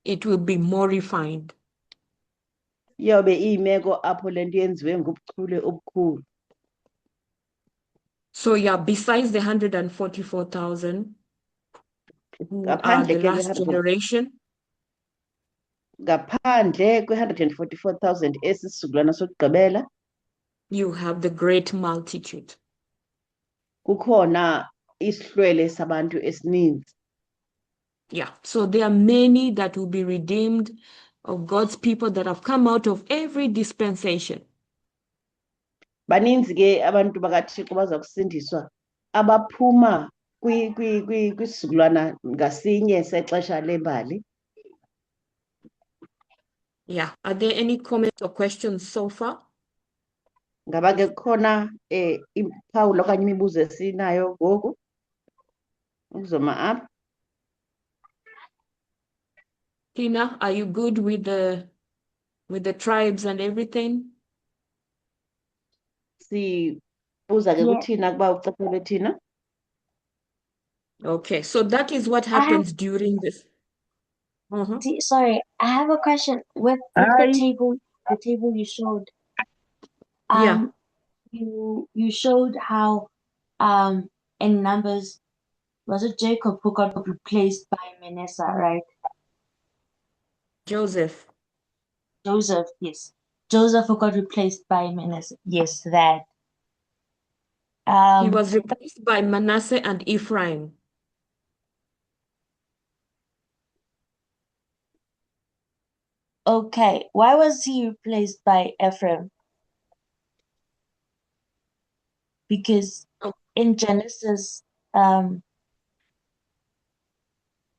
it will be more refined. iyawube iyimeko apho le nto yenziwe ngobuchule obukhulu. So yeah, besides the 144,000 who are Ngaphandle the ke last kwe-100 generation, ngaphandle kwe-144,000 esisizukulwana sokugqibela, you have the great multitude. kukhona isihlwele sabantu esininzi. Yeah, so there are many that will be redeemed of God's people that have come out of every dispensation. Baninzi ke abantu bakaThixo baza kusindiswa abaphuma kwisizukulwana ngasinye sexesha lembali. Yeah, are there any comments or questions so far? Ngaba ke kukhona iphawulo okanye imibuzo esinayo ngoku ukuzoma apha. Tina, are you good with the tribes and everything? Sibuza ke Yeah. kuthina kuba ucaphelwe thina. Okay, so that is what happens during this. Sorry, I have a question with Hi. the table you showed. Yeah. You showed how in Numbers, was it Jacob who got replaced by Manasseh, right? Joseph. Joseph, yes. Joseph who got replaced by Manasseh. Yes, that. He was replaced by Manasseh and Ephraim. Okay, why was he replaced by Ephraim? Because Oh. in Genesis,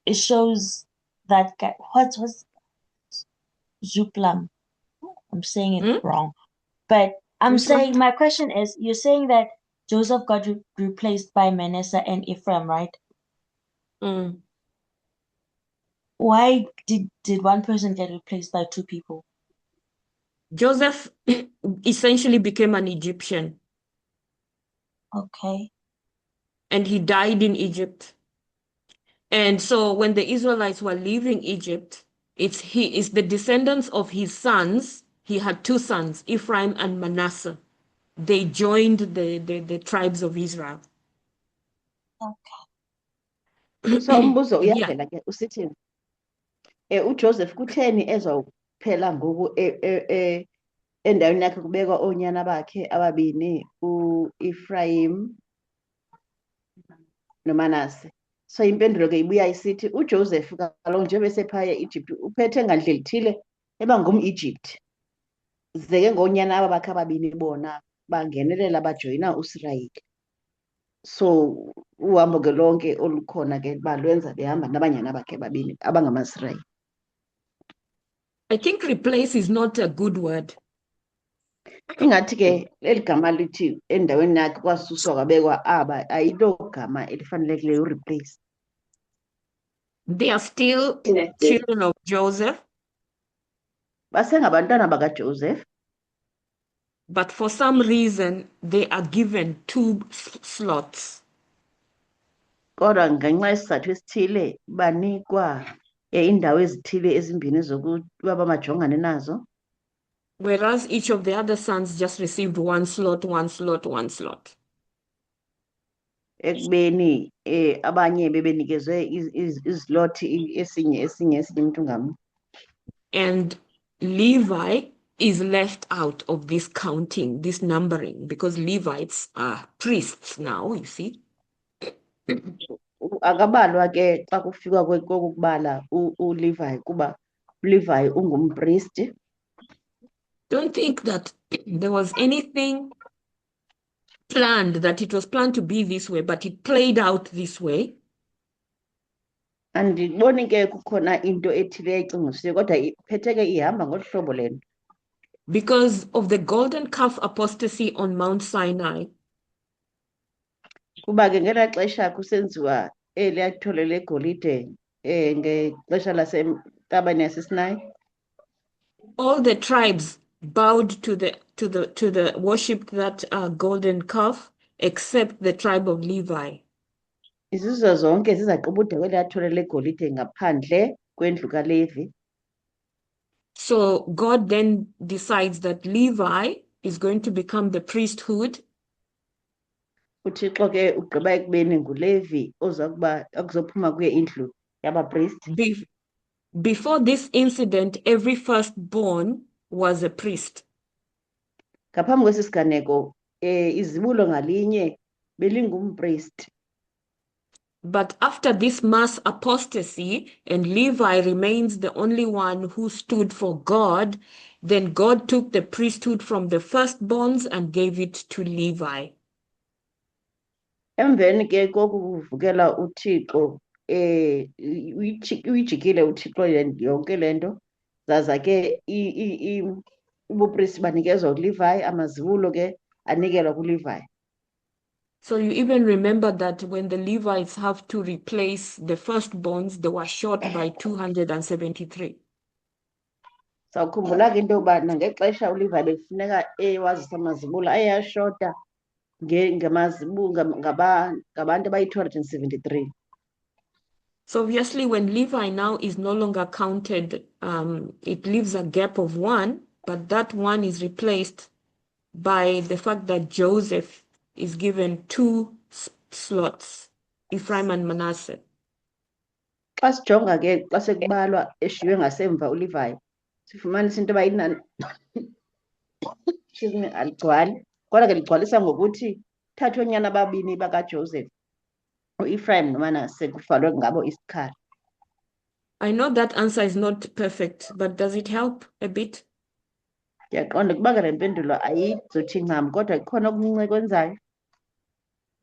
it shows that guy. What's Zuplam? I'm saying it wrong, but I'm Which saying one? my question is: you're saying that Joseph got replaced by Manasseh and Ephraim, right? Why did one person get replaced by two people? Joseph essentially became an Egyptian. Okay. And he died in Egypt. And so when the Israelites were leaving Egypt, it's the descendants of his sons. He had two sons, Ephraim and Manasseh. They joined the tribes of Israel. Okay. So umbuzo Yeah. uyavela ke usithini? UJoseph kutheni ezawuphela ngoku endaweni yakhe kubekwa oonyana bakhe ababini uEphraim noManase. So impendulo ke ibuya isithi uJoseph kaloku njengoba esephaya eEgypt uphethe ngandlela ithile eba ngumEgypt. Ze ke ngoonyana aba bakhe ababini bona bangenelela bajoyina uIsrayeli. So uhambo ke lonke olukhona ke balwenza behamba nabanyana bakhe babini abangamaSirayeli. I think replace is not a good word. Ingathi ke leli gama lithi endaweni yakhe kwasuswa kwabekwa aba ayilogama elifanelekileyo ureplace. They are still children of Joseph, Basengabantwana bakaJoseph, but for some reason they are given two slots. kodwa ngenxa yesizathu esithile banikwa indawo ezithile ezimbini zokuba bamajongane nazo, whereas each of the other sons just received one slot, one slot, one slot. ekubeni abanye bebenikezwe izlothi esinye umuntu ngamnye. And Levi is left out of this counting, this numbering, because Levites are priests now, you see. Akabalwa ke xa kufikwa kokubala uLevi kuba uLevi ungumpristi. Don't think that there was anything planned, that it was planned to be this way, but it played out this way. Andiboni ke kukhona into ethile ecingiswe kodwa iphethe ke ihamba ngolu hlobo lento. Because of the golden calf apostasy on Mount Sinai, Kuba ke ngelaa xesha kusenziwa eliya thole legolide ngexesha lasentabeni yaseSinai, all the tribes bowed to the worshipped that golden calf, except the tribe of Levi. izizwe zonke zizaqubudeka kweliya thole legolide ngaphandle kwendlu kaLevi. So God then decides that Levi is going to become the priesthood, UThixo ke ugqiba ekubeni nguLevi okuzophuma kuye indlu yabapristi. Before this incident, every firstborn was a priest. Ngaphambi kwesi siganeko izibulo ngalinye belingumpristi. But after this mass apostasy, and Levi remains the only one who stood for God, then God took the priesthood from the firstborns and gave it to Levi. Emveni ke kokuvukela uThixo uyijikile uThixo yonke lento, zaza ke ubupristi banikezwa kuLevi, amazibulo ke anikelwa kuLevi. So you even remember that when the Levites have to replace the firstborns, they were short by 273. Sawukhumbula ke into yokuba nangexesha uLevi bekufuneka ewazisa amazibulo ayashota ngabantu abayi-273. So obviously when Levi now is no longer counted, it leaves a gap of one, but that one is replaced by the fact that Joseph is given 2 slots, Ephraim and Manasseh. Xa sijonga ke xa sekubalwa eshiywe ngasemva uLevi, sifumanisa into yoba inani aligcwali, kodwa ke ligcwalisa ngokuthi thathwe oonyana ababini bakaJoseph, uEphraim noManasseh, kuvalwe ngabo isikhali. I know that answer is not perfect, but does it help a bit? Ndiyaqonda ukuba ke le mpendulo ayizothi ncam kodwa kukhona okuncinci ekwenzayo.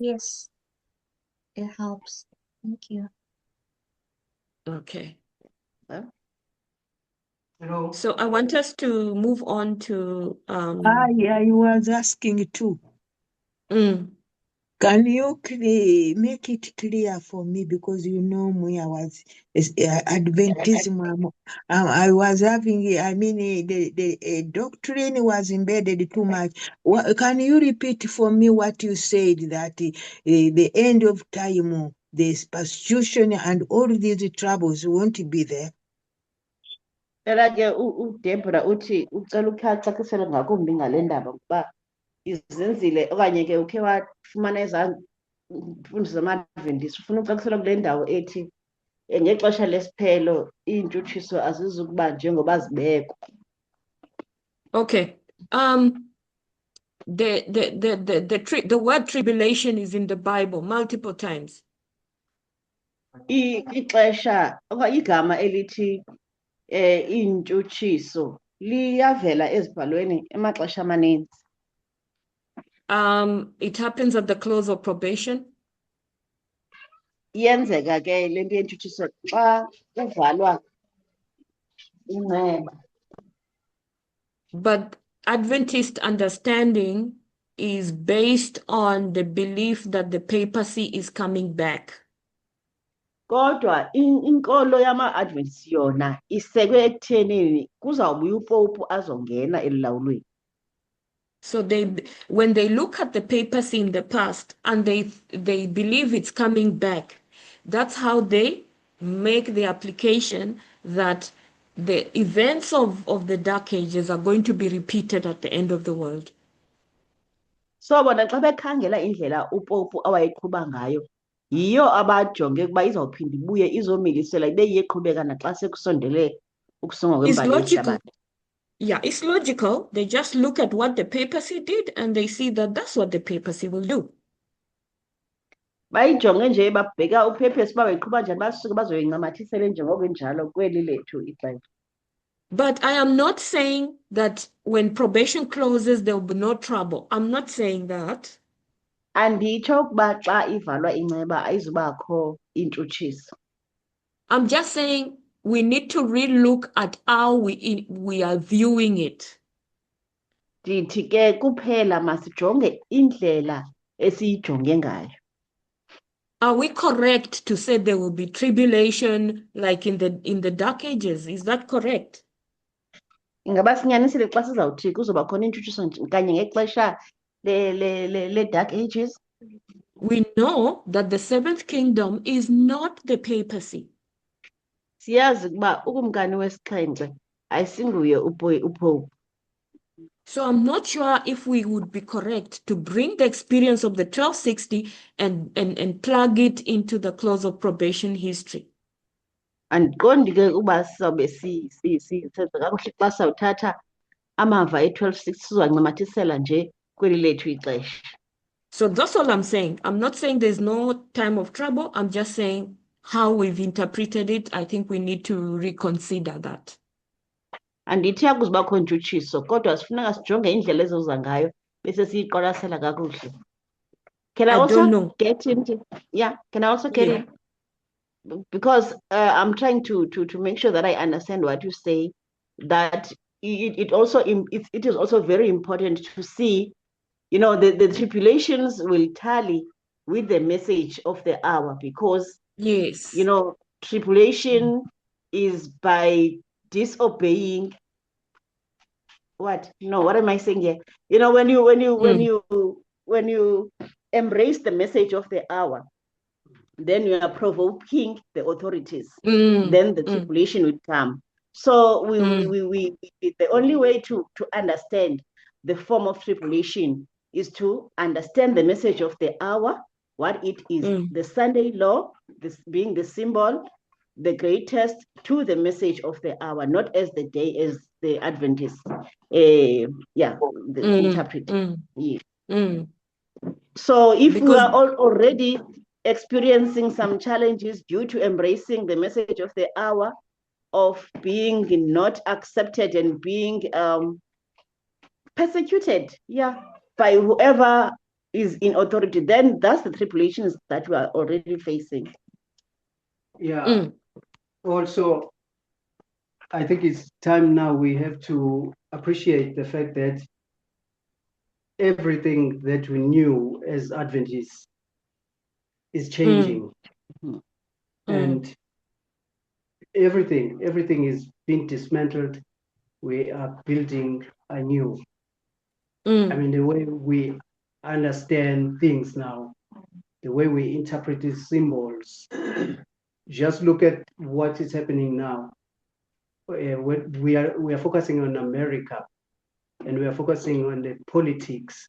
Yes, it helps. Thank you. Okay. Hello. So I want us to move on to I was asking too. Can you make it clear for me, because you know me, I was Adventism. I was having, the doctrine was embedded too much. Can you repeat for me what you said, that the end of time, the persecution and all these troubles won't be there? Phela ke uDeborah uthi ucela ukhacacisela ngakumbi ngale ndaba ngokuba izinzile okanye ke ukhe wafumana ezaa mfundiso zama-Adventist, ufuna ucaciselwa kule ndawo ethi ngexesha lesiphelo iintshutshiso azizukuba njengoba zibekwa. okay. The word tribulation is in the Bible multiple times. Ixesha okanye igama elithi iintshutshiso liyavela ezibhalweni emaxesha amaninzi. It happens at the close of probation. Iyenzeka ke le nto yentshutshiso xa kuvalwa inceba. But Adventist understanding is based on the belief that the papacy is coming back. Kodwa inkolo yama-Adventist yona isekwe ekuthenini kuzawubuya upopu azongena elulawulweni. So when they look at the papacy in the past and they believe it's coming back, That's how they make the application that the events of the Dark Ages are going to be repeated at the end of the world. So bona xa bekhangela indlela uPopu awayeqhuba ngayo, yiyo abajonge ukuba izawuphinda ibuye izomilisela ibe iyeqhubeka naxa sekusondele ukusongwa It's kwembali logical. yehlabathi. Yeah, it's logical. They just look at what the papacy did and they see that that's what the papacy will do. Bayijonge nje babheka uPurpose uba wayeqhuba njani, basuke bazoyincamathisele njengoko injalo kweli lethu ixesha. But I am not saying that when probation closes, there will be no trouble. I'm not saying that. Anditsho ukuba xa ivalwa inceba ayizubakho intshutshiso. I'm just saying we need to relook at how we are viewing it. Ndithi ke kuphela masijonge indlela esiyijonge ngayo. Are we correct to say there will be tribulation like in the Dark Ages? Is that correct? Ingaba sinyanisile xa sizawuthi kuzoba khona intshutshiso kanye ngexesha le-Dark Ages? We know that the Seventh Kingdom is not the papacy. Siyazi ukuba ukumkani wesixhenxe ayisinguye uPope. So I'm not sure if we would be correct to bring the experience of the 1260 and plug it into the close of probation history. Andiqondi ke uba sizawube senza kakuhle xa sawuthatha amava e-1260 sizowancamathisela nje kweli lethu ixesha. So that's all I'm saying. I'm not saying there's no time of trouble. I'm just saying how we've interpreted it. I think we need to reconsider that. Andithi akuzubakho ntshutshiso kodwa sifuneka sijonge indlela ezoza ngayo bese siyiqwalasela kakuhle. Can I I also don't know. get into, yeah, can I also get Yeah. in? Because I'm trying to make sure that I understand what you say, that it also it is also very important to see, you know, the tribulations will tally with the message of the hour, because, Yes. you know, tribulation is by disobeying what? No, what am I saying here? You know, when you embrace the message of the hour, then you are provoking the authorities. Then the tribulation will come. So we the only way to understand the form of tribulation is to understand the message of the hour, what it is. The Sunday law, this being the symbol, the greatest to the message of the hour, not as the day as the Adventists interpret. Yeah. So if we Because- are already experiencing some challenges due to embracing the message of the hour, of being not accepted and being persecuted, by whoever is in authority, then that's the tribulations that we are already facing. Yeah. Also, I think it's time now we have to appreciate the fact that everything that we knew as Adventists is changing. And everything is being dismantled. We are building anew. I mean, the way we understand things now, the way we interpret these symbols, just look at what is happening now. We are focusing on America, and we are focusing on the politics.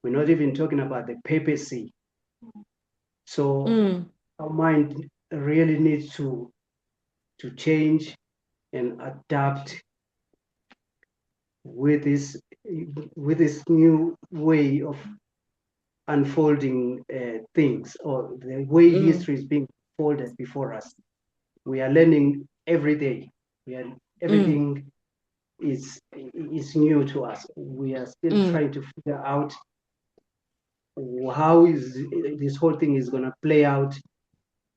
We're not even talking about the papacy. So our mind really needs to change and adapt with this new way of unfolding things, or the way history is being folded before us. We are learning every day. Everything is new to us. We are still trying to figure out how is this whole thing is going to play out.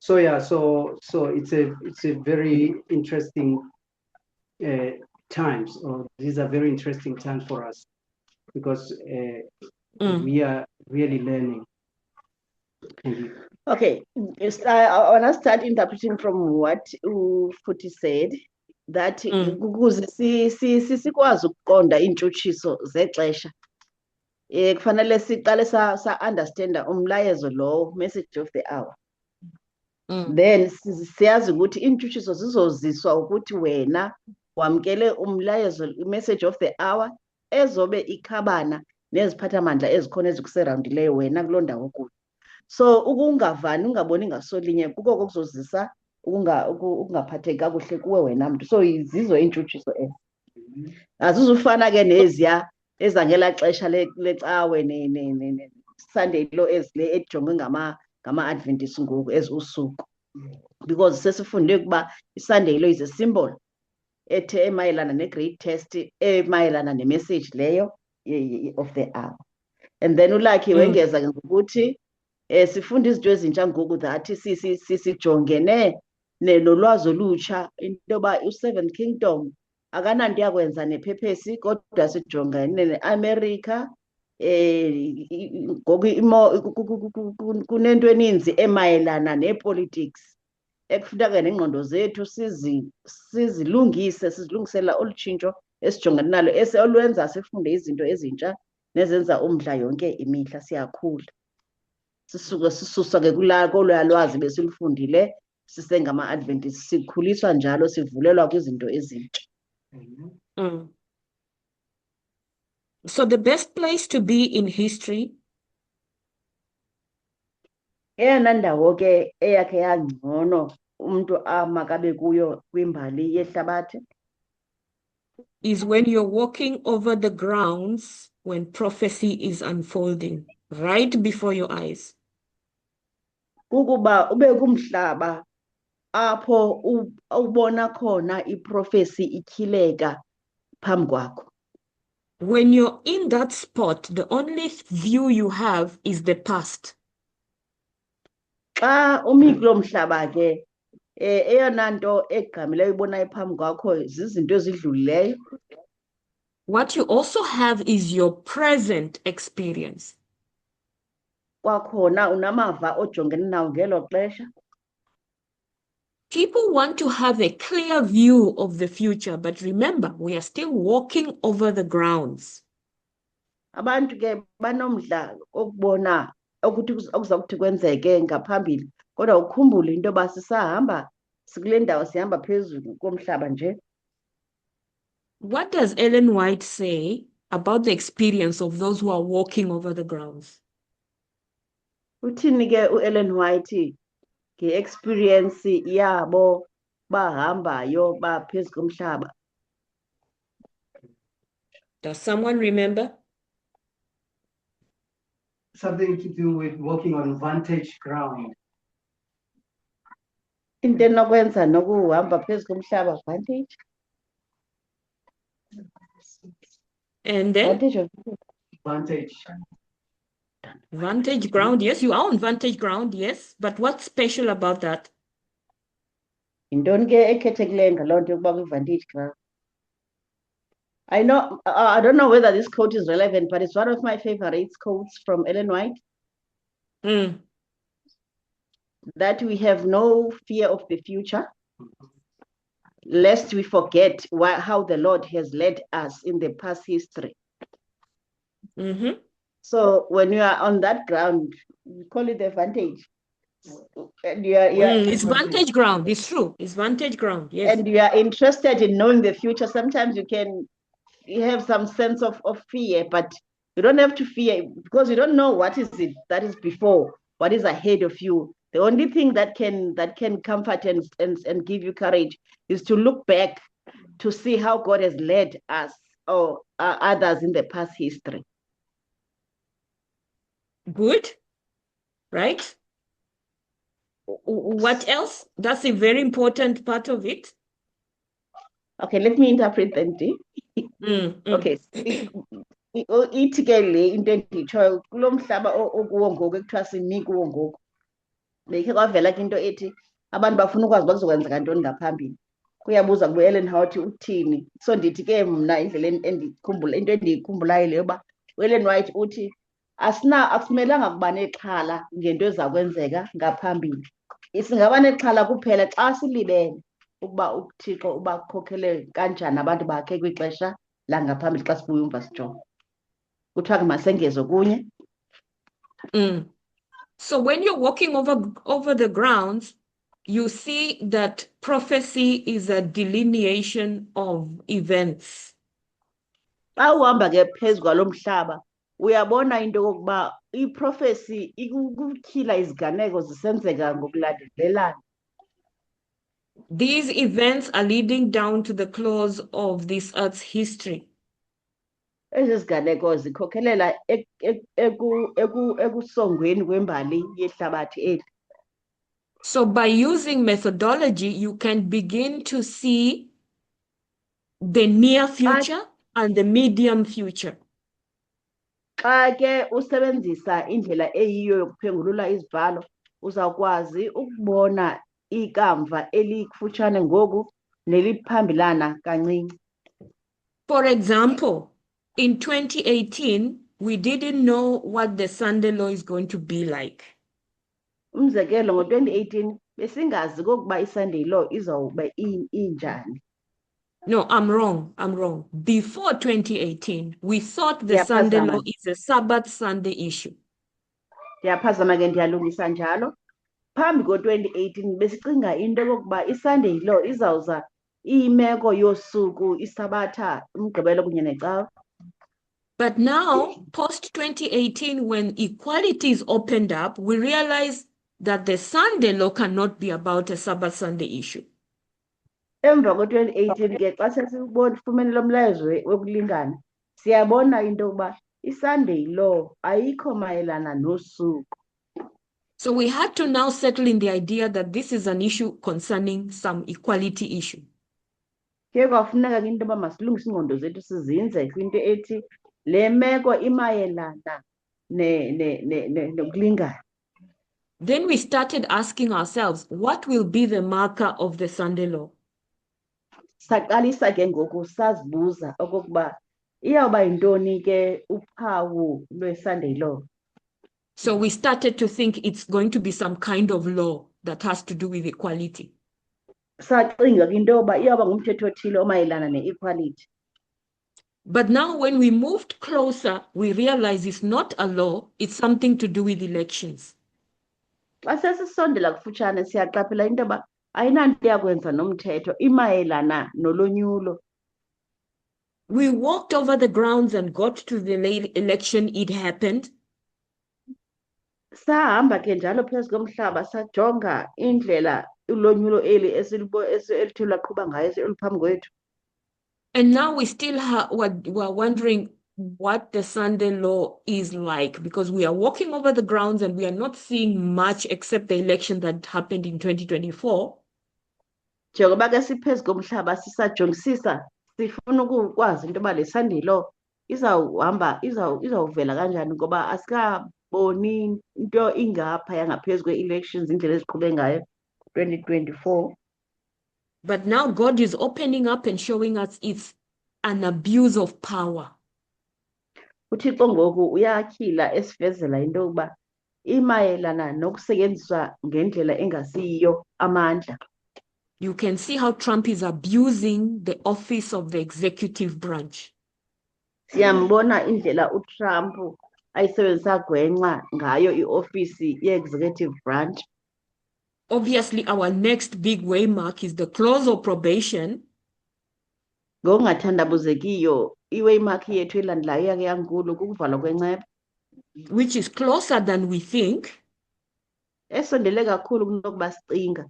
So yeah, so it's a very interesting times, or these are very interesting times for us, because we are really learning. Thank you. Okay, I want to start interpreting from what Futhi said, that ukuze sikwazi ukuqonda intshutshiso zexesha, kufanele siqale sa-understanda umlayezo lo, message of the hour. then siyazi ukuthi intshutshiso zizoziswa ukuthi wena wamkele umlayezo, i-message of the hour ezobe ikhabana neziphathamandla ezikhona ezikuserawundileyo wena kuloo ndawo kuyo. So ukungavani, ungaboni ngasolinye kuko kuzozisa ukungaphatheki kakuhle kuwe wena mntu. So zizo iintshutshiso ezo. Azizufana ke neziya ezangela xesha lecawe Sunday lo ezile ejonge ngama-Adventist ngoku ezusuku, because sesifunde ukuba iSunday lo is a symbol emayelana ne-great test, emayelana ne-message leyo of the hour. And then uLucky wengeza ke ngokuthi sifunda izinto ezintsha ngoku that sijongene nolwazi olutsha, into yoba u-Seventh Kingdom akananto yakwenza nephephesi, kodwa sijongene ne-America. Ngoku kunento eninzi emayelana nepolitics ekufuneka nengqondo zethu sizilungisela olu tshintsho esijongene nalo, olwenza sifunde izinto ezintsha nezenza umdla yonke imihla. Siyakhula sisuswa ke kolwaa lwazi besilufundile sisengama-Adventist, sikhuliswa njalo, sivulelwa kwizinto ezintsha. So the best place to be in history Eyona ndawo ke eyakhe yangcono umntu amakabe kuyo kwimbali yehlabathi is when you're walking over the grounds when prophecy is unfolding right before your eyes. kukuba ube kumhlaba apho ubona khona iprofesi ityhileka phambi kwakho. When you're in that spot, the only view you have is the past. Xa umi kulo mhlaba ke eyona nto egqamileyo ibonayo phambi kwakho zizinto ezidlulileyo. What you also have is your present experience. Kwakhona unamava ojongene nawo ngelo xesha. People want to have a clear view of the future, but remember, we are still walking over the grounds. Abantu ke banomdla okubona ukuthi okuzakuthi kwenzeke ngaphambili, kodwa ukhumbule into yoba sisahamba sikule ndawo, sihamba phezulu komhlaba nje. What does Ellen White say about the experience of those who are walking over the grounds? Uthini ke uEllen White nge-experience yabo bahambayo baphezu komhlaba? Does someone remember? Something to do with walking on vantage ground. Into enokwenza nokuhamba phezu komhlaba, vantage. And then? Vantage. Vantage ground, yes, you are on vantage ground, yes. But what's special about that? Yintoni ke ekhethekileyo ngaloo nto yokuba kwi-vantage ground? I don't know whether this quote is relevant, but it's one of my favorite quotes from Ellen White. That we have no fear of the future, lest we forget how the Lord has led us in the past history. So when you are on that ground, we call it the vantage. And it's vantage ground, it's true. It's vantage ground, yes. And you are interested in knowing the future. Sometimes you have some sense of fear, but you don't have to fear because you don't know what is it that is before, what is ahead of you. The only thing that can comfort and give you courage is to look back to see how God has led us or others in the past history. Good, right? What else? That's a very important part of it. Okay, let me interpret then. Okay. Ithi ke le into endiyitshoyo kulo mhlaba okuwo ngoku ekuthiwa simi kuwo ngoku bekhe kwavela ke into ethi abantu bafuna ukwazi uba kuzokwenzeka ntoni ngaphambili. Kuyabuza kuba Ellen White uthini. So ndithi ke mna indlela into endiyikhumbulayo leyo yoba uEllen White uthi akumelanga kuba nexhala ngento eza kwenzeka ngaphambili. Singaba nexhala kuphela xa silibele ukuba uThixo ubakhokhele kanjani abantu bakhe kwixesha langaphambili xa sibuya umva sijonga. Kuthiwa ke masengezwe kunye. So when you're walking over the grounds, you see that prophecy is a delineation of events. Xa uhamba ke phezu kwalo mhlaba uyabona into yokuba iprofesi ikutyhila iziganeko zisenzeka ngokulandelelana. These events are leading down to the close of this earth's history. Ezi ziganeko zikhokhelela ekusongweni kwembali yehlabathi eli. So by using methodology, you can begin to see the near future and the medium future. Xa ke usebenzisa indlela eyiyo yokuphengulula izibhalo, uzawukwazi ukubona ikamva elikufutshane ngoku neliphambilana kancinci. For example, in 2018, we didn't know what the Sunday law is going to be like. Umzekelo ngo-2018 besingazi kokuba iSunday law izawube injani. No, I'm wrong. Before 2018, we thought the Sunday law is a Sabbath Sunday issue. Ndiyaphazama ke ndiyalungisa njalo. Phambi ko-2018 besicinga into yokokuba iSunday law izawuza iyimeko yosuku isabatha umgqibelo kunye necawa. But now, post-2018, when equality is opened up, we realize that the Sunday law cannot be about a Sabbath Sunday issue. Emva ko-2018 ke xa sesifumene lo mlayezo wokulingana, siyabona into yokuba iSunday law ayikho mayelana nosuku. So we had to now settle in the idea that this is an issue concerning some equality issue. Ke kwafuneka ke into yoba masilungise ingqondo zethu sizinze kwinto ethi le meko imayelana nokulingana. Then we started asking ourselves, what will be the marker of the Sunday law? Saqalisa ke ngoku sazibuza okokuba iyawuba yintoni ke uphawu lwe-Sunday law. So we started to think it's going to be some kind of law that has to do with equality. Sacinga ke into yoba iyawuba ngumthetho othile omayelana ne-equality. But now when we moved closer, we realized it's not a law, it's something to do with elections. Xa sesisondela kufutshane siyaqaphela into yoba ayinanto yakwenza nomthetho, imayelana nolonyulo. We walked over the grounds and got to the election, it happened. Sahamba ke njalo phezu komhlaba sajonga indlela ulonyulo eli elithe lwaqhuba ngayo oluphambi kwethu. And now we still we're wondering what the Sunday law is like, because we are walking over the grounds and we are not seeing much except the election that happened in 2024. Njengoba ke siphezu komhlaba sisajongisisa sifuna ukukwazi into yoba le Sunday law izawuvela kanjani ngoba asikaboni into ingapha yangaphezu kwe-elections indlela eziqhube ngayo 2024. But now God is opening up and showing us it's an abuse of power. UThixo ngoku uyatyhila esivezela into yokuba imayelana nokusetyenziswa ngendlela engasiyiyo amandla. You can see how Trump is abusing the office of the executive branch. Siyambona indlela uTrump ayisebenzisa gwenxa ngayo iofisi ye-executive branch. Obviously, our next big waymark is the close of probation. Ngokungathandabuzekiyo, iwaymark yethu elandelayo yake yankulu kukuvalwa kwenceba. Which is closer than we think. Esondele kakhulu kunokuba sicinga.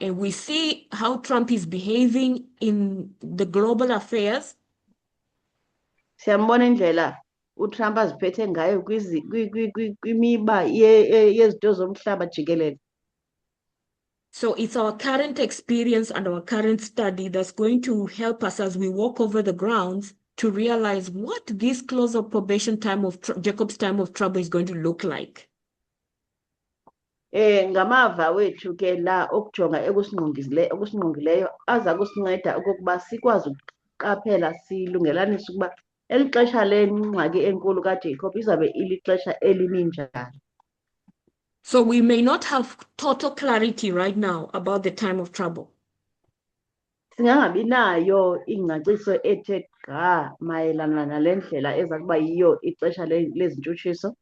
And we see how Trump is behaving in the global affairs. Siyambona indlela uTrump aziphethe ngayo kwimiba yezinto zomhlaba jikelele. So it's our current experience and our current study that's going to help us as we walk over the grounds to realize what this close of probation time of Jacob's time of trouble is going to look like. Ngamava wethu ke la okujonga ekusingqongileyo aza kusinceda okokuba sikwazi ukuqaphela silungelanisa ukuba eli xesha lengxaki enkulu kaJacob izabe ilixesha eliminjani. So we may not have total clarity right now about the time of trouble. Singangabi nayo ingcaciso ethe gqa mayelana nale ndlela eza kuba yiyo ixesha lezintshutshiso.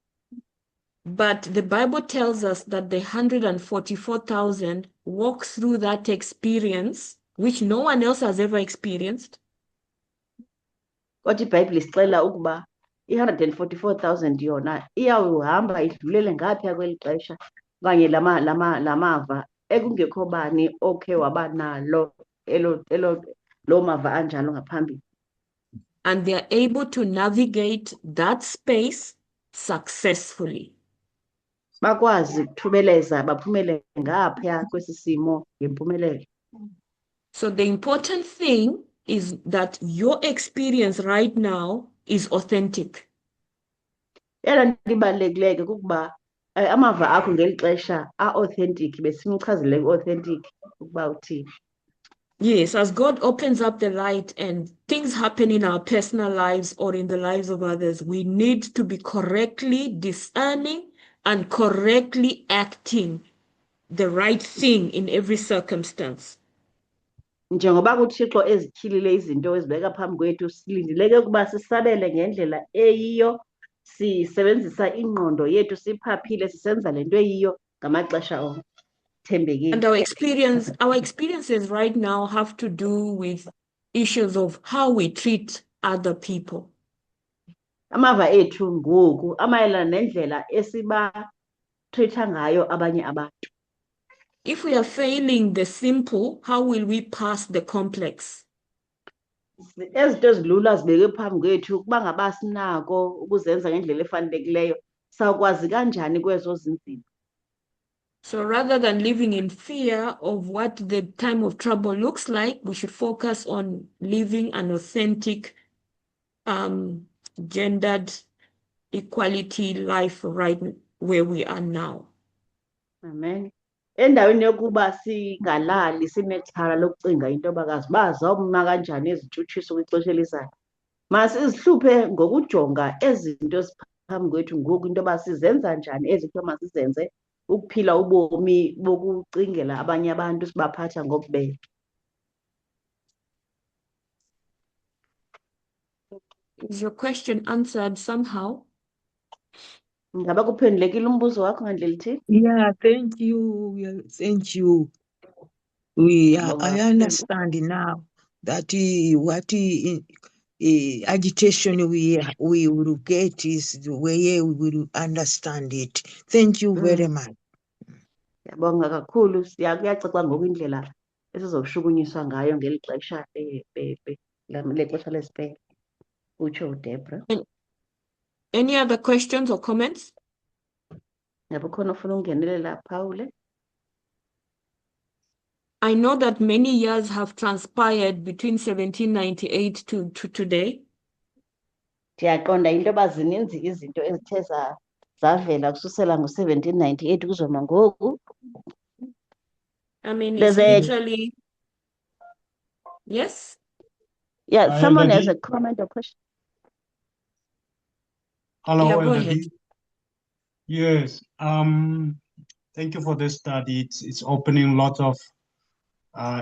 But the Bible tells us that the 144,000 walk through that experience, which no one else has ever experienced. Kodwa iBhayibhile isixelela ukuba i-144,000 yona iyawuhamba idlulele ngaphaya kweli xesha okanye lamava ekungekho bani okhe waba nalo loo mava anjalo ngaphambili. And they are able to navigate that space successfully. Bakwazi ukuthubeleza baphumele ngaphaya kwesi simo ngempumelelo. So the important thing is that your experience right now is authentic. Eyona nto ibalulekileyo ke kukuba amava akho ngeli xesha a-authentic, besimchazele i-authentic ukuba uthini. Yes, as God opens up the light and things happen in our personal lives or in the lives of others, we need to be correctly discerning and correctly acting the right thing in every circumstance. Njengoba kuThixo ezityhilile izinto ezibeka phambi kwethu, silindeleke ukuba sisabele ngendlela eyiyo, sisebenzisa ingqondo yethu, siphaphile, sisenza le nto eyiyo ngamaxesha onke. And our experiences right now have to do with issues of how we treat other people. Amava ethu ngoku amayelana nendlela esibatreatha ngayo abanye abantu. If we are failing the simple, how will we pass the complex? Ezinto ezilula zibeke phambi kwethu ukuba ngaba sinako ukuzenza ngendlela efanelekileyo, sawukwazi kanjani kwezo zinzima? So rather than living in fear of what the time of trouble looks like, we should focus on living an authentic, gendered equality life right where we are now. Amen. Endaweni yokuba singalali sinexhala lokucinga into yoba zawuma kanjani ezintshutshiso kwixesha elizayo, masizihluphe ngokujonga ezi zinto ziphambi kwethu ngoku into yoba sizenza njani ezi kuthiwa masizenze ukuphila ubomi bokucingela abanye abantu sibaphatha ngobubele. Is your question answered somehow? Ngaba kuphendulekile umbuzo wakho ngandlela ithini? Yeah, thank you. Yeah, thank you. I understand now that what agitation we will get is the way we will understand it. Thank you very much. Siyabonga kakhulu, kuyacaca ngoku indlela esizoshukunyiswa ngayo ngeli xesha lexesha lesipele, utsho uDebra. Any other questions or comments? Ngaba khona ufuna ungenelela, Phawule? I know that many years have transpired between 1798 to today. Ndiyaqonda into yoba zininzi izinto ezithe zavela kususela ngo-1798 kuzoma ngoku. I mean, it's literally... Yes? Yeah, someone has a comment or question. Hello, Yeah, go Elder ahead. D. Yes, thank you for this study. It's opening lots of,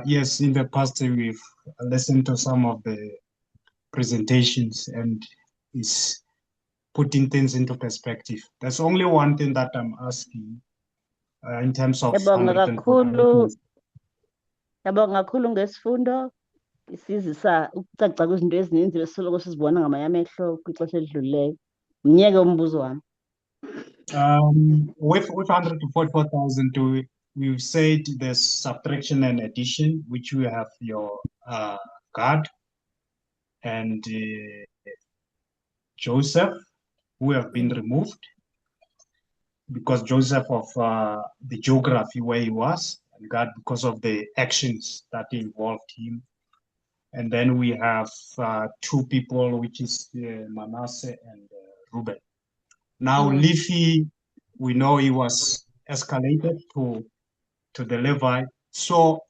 yes, in the past we've listened to some of the presentations and it's putting things into perspective. There's only one thing that I'm asking in terms of Yabonga kakhulu ngesifundo, isizisa ukucaca kwezinto ezininzi besoloko sizibona ngamanye amehlo kwixesha elidlulileyo. Mnyeke umbuzo wami. With 144,000, we've said there's subtraction and addition, which we have your God and Joseph, who have been removed because Joseph of the geography where he was, and God because of the actions that involved him. And then we have two people, which is Manasseh and Reuben. Now, Levi, we know he was escalated to the Levite. So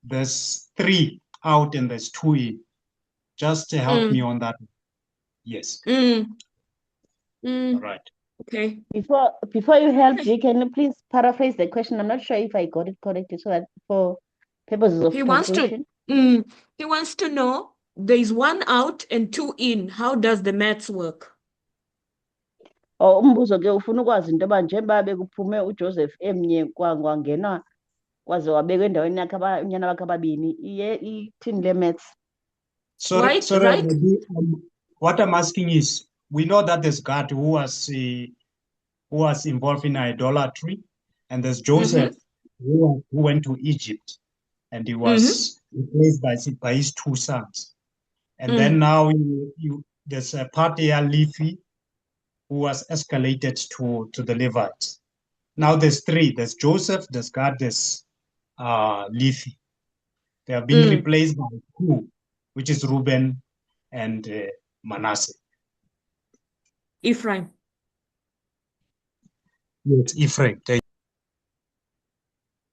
there's 3 out and there's 2 in. Just to help me on that. Yes. All right. Okay. Before you help, can you please paraphrase the question? I'm not sure if I got it correctly, so that for purposes of translation. He wants to know, there is 1 out and 2 in. How does the maths work? Umbuzo ke ufuna ukwazi into yoba njengoba bekuphume uJoseph emnye kwangena kwaze wabekwa endaweni yakhe unyana bakhe ababini ithini le maths? Sorry, Right, sorry, right. Maybe, what I'm asking is, we know that there's God who was involved in idolatry, and there's Joseph who went to Egypt, and he was replaced by his two sons. And then now there's a part here, Levi, who was escalated to the Levites. Now there's three. There's Joseph, there's God, there's Levi. They have been replaced by two, which is Reuben and Manasseh. Ephraim. Yes, Ephraim.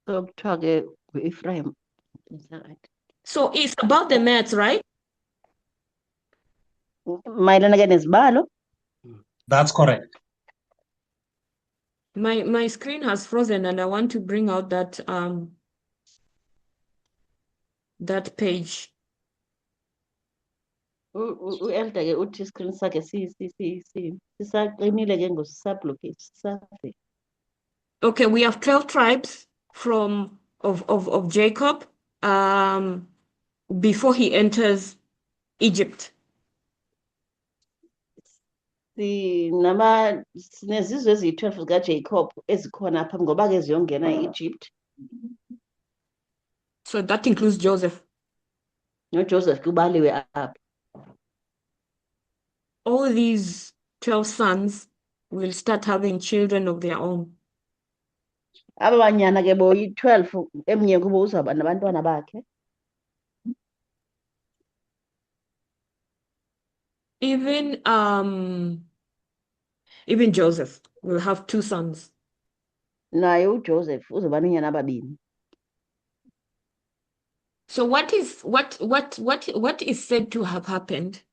So kuthiwa ke Ephraim. So it's about the maths, right? Mayelana ke nezibalo. That's correct. My screen has frozen and I want to bring out that that page. U-Elder ke uthi iscreen sakhe sisaqinile ke ngosisablockade sisafe. Okay, we have 12 tribes of Jacob before he enters Egypt. Sinezizwe eziyi-12 zikaJacob ezikhona phambi ngoba ke ziyongena e-Egypt. So that includes Joseph. NoJoseph kubaliwe apha. All these 12 sons will start having children of their own. Aba banyana ke boyi-12 emnye kubo uzawuba nabantwana bakhe. Even Joseph will have two sons. Naye uJoseph uzoba nonyana ababini. So what is said to have happened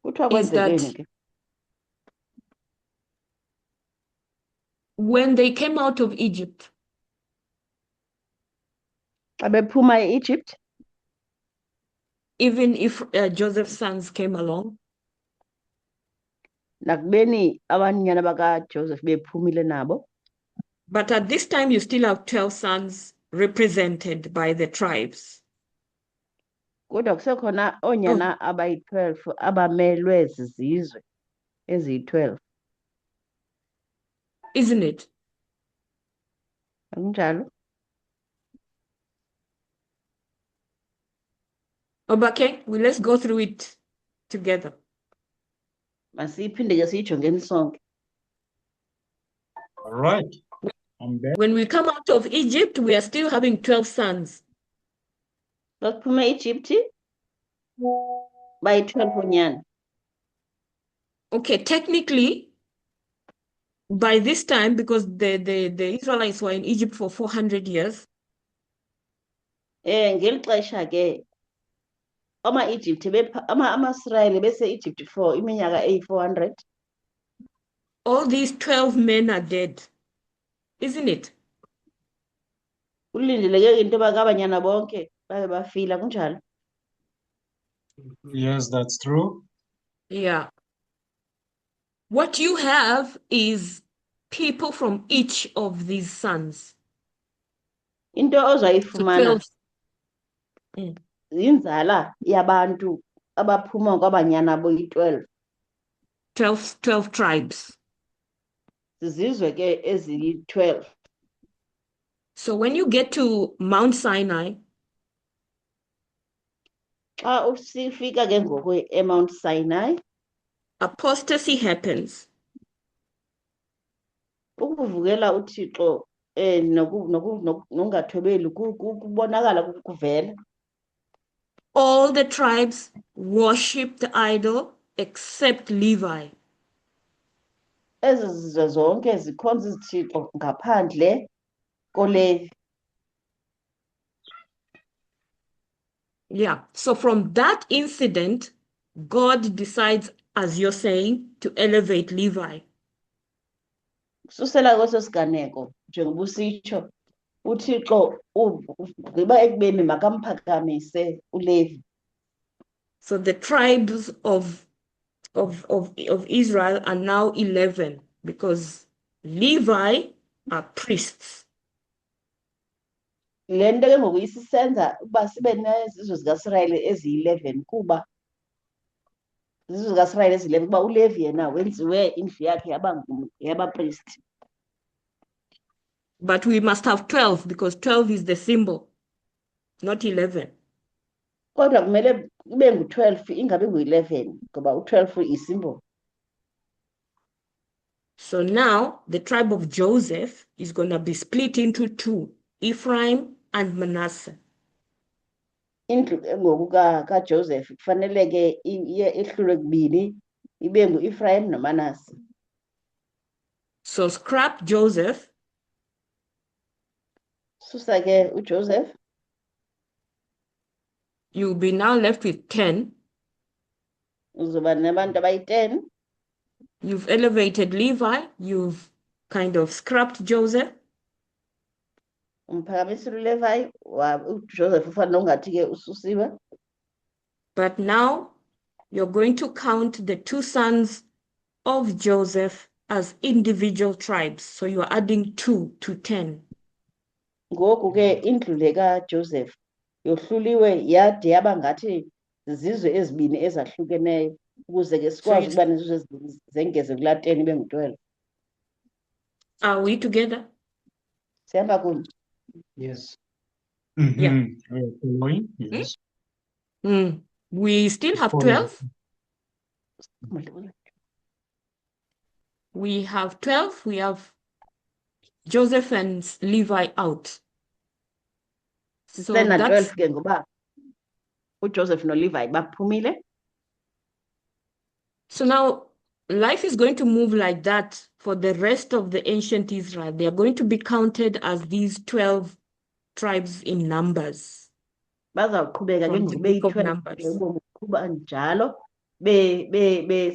Kuthiwa is that kwenzekeni ke? when they came out of Egypt, Xa bephuma e-Egypt, even if Joseph's sons came along, nakubeni abanyana bakaJoseph bephumile nabo, but at this time you still have 12 sons represented by the tribes. kodwa kusekhona oonyana abayi-12 abamelwe zizizwe eziyi-12. Isn't it? Akunjalo? Okay, well, let's go through it together. Masiyiphinde ke siyijongeni sonke. All right. I'm there. When we come out of Egypt, we are still having 12 sons. Xa kuphume e-Egypt bayi-12 oonyana. Okay, technically, by this time, because the Israelites were in Egypt for 400 years. Ngeli xesha ke ama-Israyeli bese-Egypt for iminyaka eyi-400. All these 12 men are dead, isn't it? Kulindeleke into yoba abanyana bonke babe bafile, kunjalo? Yes, that's true. Yeah. What you have is people from each of these sons. Into ozayifumana So yinzala yabantu abaphuma kwabanyana boyi-12. 12 tribes. Zizizwe ke eziyi-12. So when you get to Mount Sinai, Xa usifika ke ngoku eMount Sinai, apostasy happens. ukuvukela uThixo nokungathobeli kubonakala kuvela. All the tribes worship the idol except Levi. Ezi zizwe zonke zikhonza izithixo ngaphandle koLevi. Yeah. So from that incident, God decides, as you're saying, to elevate Levi. Susela kweso siganeko njengoba usitsho uThixo ugqiba ekubeni makamphakamisa uLevi. So the tribes of of Israel are now 11 because Levi are priests. Le nto ke ngoku isisenza uba sibe nezizwe zikaSirayeli eziyi-11 kuba izizwe zikaSirayeli ezi-11 kuba uLevi yena wenziwe indlu yakhe yabapristi. But we must have 12 because 12 is the symbol, not 11. Kodwa kumele kube ngu-12 ingabi ngu-11 ngoba u-12 is-symbol. So now the tribe of Joseph is going to be split into two, Ephraim and Manasseh. Indlu ngoku kaJoseph kufanele ke ihlulwe kubini ibe ngu-Ephraim noManasseh. So scrap Joseph. Susa ke uJoseph. You'll be now left with 10. Uzoba nabantu abayi-10. You've elevated Levi. You've kind of scrapped Joseph. Umphakamisile uLevi uJoseph ufanele ungathi ke ususiwe. But now you're going to count the two sons of Joseph as individual tribes. So you're adding 2 to 10. Ngoku ke indlu le kaJoseph yohluliwe yade yaba ngathi zizizwe ezibini ezahlukeneyo ukuze ke sikwazi ukuba nezizwe zengeze kulaa 10 ibe ngu-12. Are we together? Sihamba kunye. Yes. Yeah. We are following. Yes. We still have 12. We have 12. We have Joseph and Levi out. So Sena that's 12 ke ngoba uJoseph noLevi baphumile. so now life is going to move like that for the rest of the ancient Israel. They are going to be counted as these 12 tribes in Numbers. Bazawuqhubeka ke From the ngoku book of beyi-12 Numbers. ubomi buqhuba njalo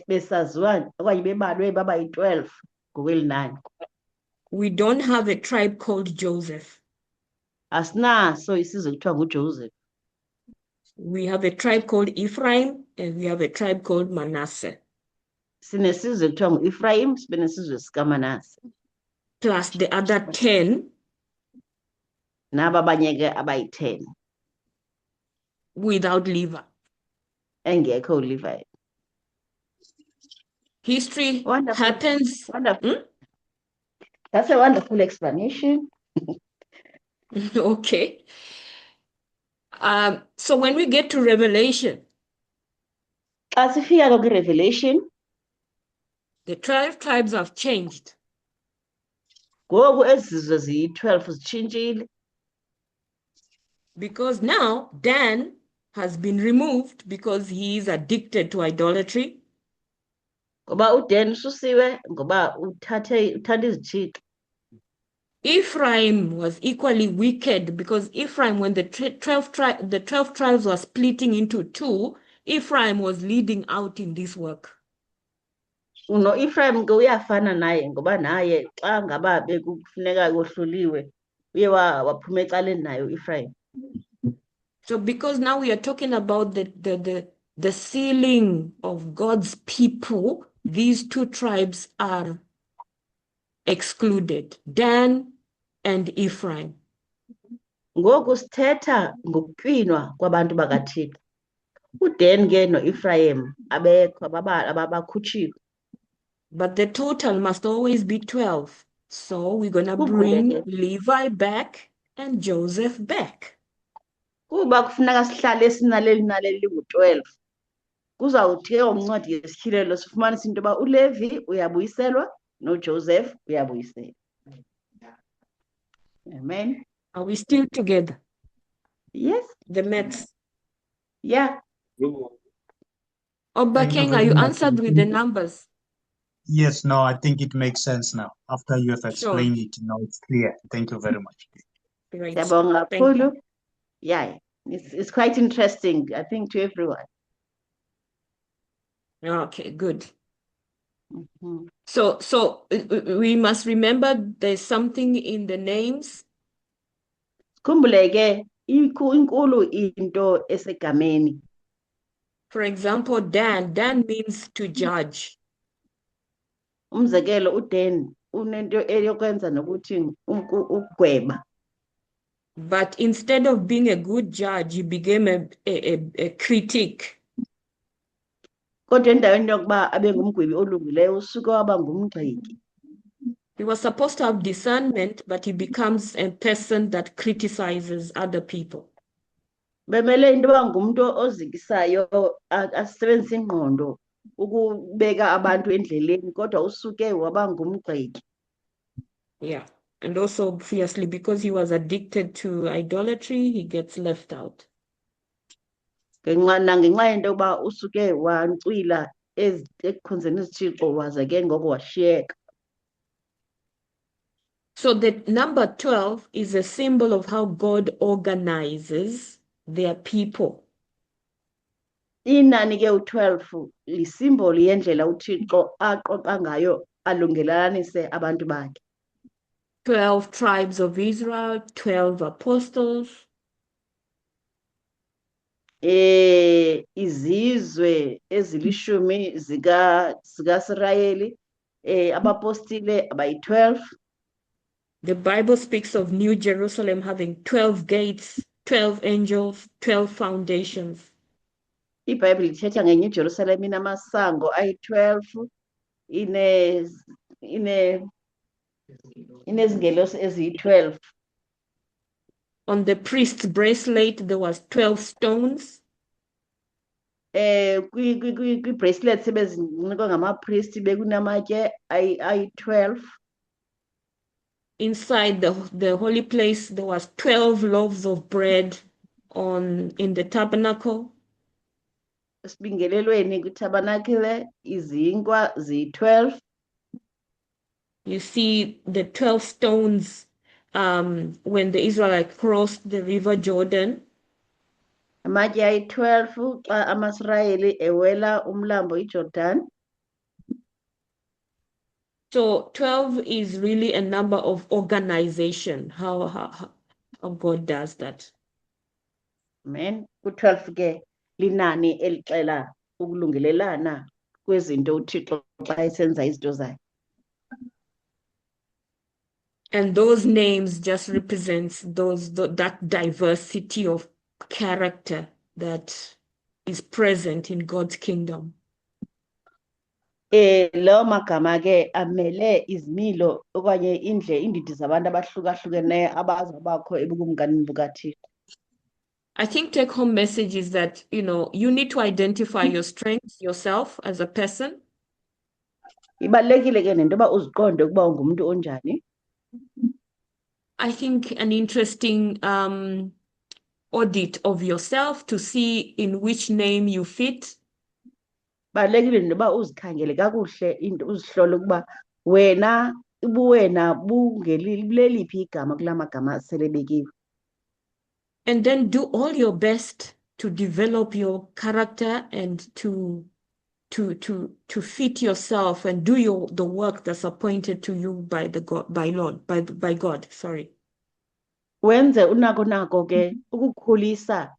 besaziwa okanye bebalwe baba yi-12 ngokweli nani. We don't have a tribe called Joseph. Asinaso isizwe kuthiwa nguJoseph. We have a tribe called Ephraim and we have a tribe called Manasseh. Sinesizwe kuthiwa ngu-Ephraim sibe nesizwe sikaManasseh. Plus the other 10 Naba abanye ke abayi-10 without Levi. engekho uLevi. History Wonderful. happens. Wonderful. That's a wonderful explanation. Okay. So when we get to Revelation, Xa sifika ke kwiRevelation, the 12 tribes have changed. ngoku ezi zizwe ziyi-12 zitshintshile. Because now Dan has been removed because he is addicted to idolatry. Ngoba uDan ususiwe ngoba uthanda izithixo. Ephraim was equally wicked because Ephraim, when the 12 tribes were splitting into two, Ephraim was leading out in this work. No-Ephraim ke uyafana naye ngoba naye xa ngaba bekufuneka kohluliwe uye waphuma ecaleni naye u-Ephraim. So because now we are talking about the sealing of God's people, these two tribes are excluded, Dan and Ephraim. Ngoku sithetha ngokutywinwa kwabantu bakaThixo. uDan ke no-Ephraim abekho abakhutshiwe. But the total must always be 12. So we're going to Kukho bring ke Levi back and Joseph back. kuba kufuneka sihlale sinaleli naleli lingu-12 kuzawuthi ke umncwadi yesityhilelo sifumanisa into yoba uLevi uyabuyiselwa noJoseph uyabuyiselwa. Amen. Are we still together? Yes. The maths. Yeah. Obakeng, are you answered with the numbers? Yes, no, I think it makes sense now. After you have Sure. explained it, now it's clear. Thank you very much. Great. Siyabonga Thank you. kakhulu. Yeah, it's quite interesting, I think, to everyone. Okay, good. Mhm. So we must remember there's something in the names. Sikhumbule ke inkulu into esegameni. For example, Dan means to judge. Umzekelo, uDan unento eyokwenza nokuthi ukugweba. But instead of being a good judge, he became a critic. Kodwa endaweni yokuba abe ngumgwebi olungileyo usuke waba ngumgxeki. He was supposed to have discernment, but he becomes a person that criticizes other people. Bemele into yoba ngumntu ozikisayo, asebenzise ingqondo ukubeka abantu endleleni, kodwa usuke waba ngumgxeki. Yeah. And also, obviously, because he was addicted to idolatry, he gets left out. Ngenxa yento yokuba usuke wancwila ekukhonzeni izithixo waze ke ngoko washiyeka. So the number 12 is a symbol of how God organizes their people. Inani ke u-12 lisimboli yendlela uThixo aqoqa ngayo alungelelanise abantu bakhe. 12 tribes of Israel, 12 apostles. Izizwe ezilishumi zikaSirayeli, abapostile abayi-12. The Bible speaks of New Jerusalem having 12 gates, 12 angels, 12 foundations. IBhayibhile ithetha ngeNew Jerusalem inamasango ayi-12, inezingelosi eziyi-12. On the priest's bracelet, there was 12 stones. Kwi-bracelets ebezinikwa ngamapristi bekunamatye ayi-12. Inside the holy place, there was 12 loaves of bread in the tabernacle. Esibingelelweni kwitabernacle izinkwa ziyi-12. You see the 12 stones when the Israelites crossed the river Jordan. Amatye ayi-12 xa amaSirayeli ewela umlambo iJordan. So 12 is really a number of organization, how God does that. Amen. Ku-12 ke linani elixela ukulungelelana kwezinto uThixo xa esenza izinto zakhe. And those names just represents that diversity of character that is present in God's kingdom. Lawo magama ke amele izimilo okanye iindidi zabantu abahlukahlukeneyo abazabakho ebukumkanini bukaThixo. I think take-home message is that, you need to identify your strengths yourself as a person. Ibalulekile ke nento yoba uziqonde ukuba ungumntu onjani. I think an interesting audit of yourself to see in which name you fit. Balulekile nento yoba uzikhangele kakuhle into uzihlole ukuba wena ubuwena buleliphi igama kula magama asele bekiwe. And then do all your best to develop your character and to fit yourself and do the work that's appointed to you by God. Sorry. Wenze unako ke ukukhulisa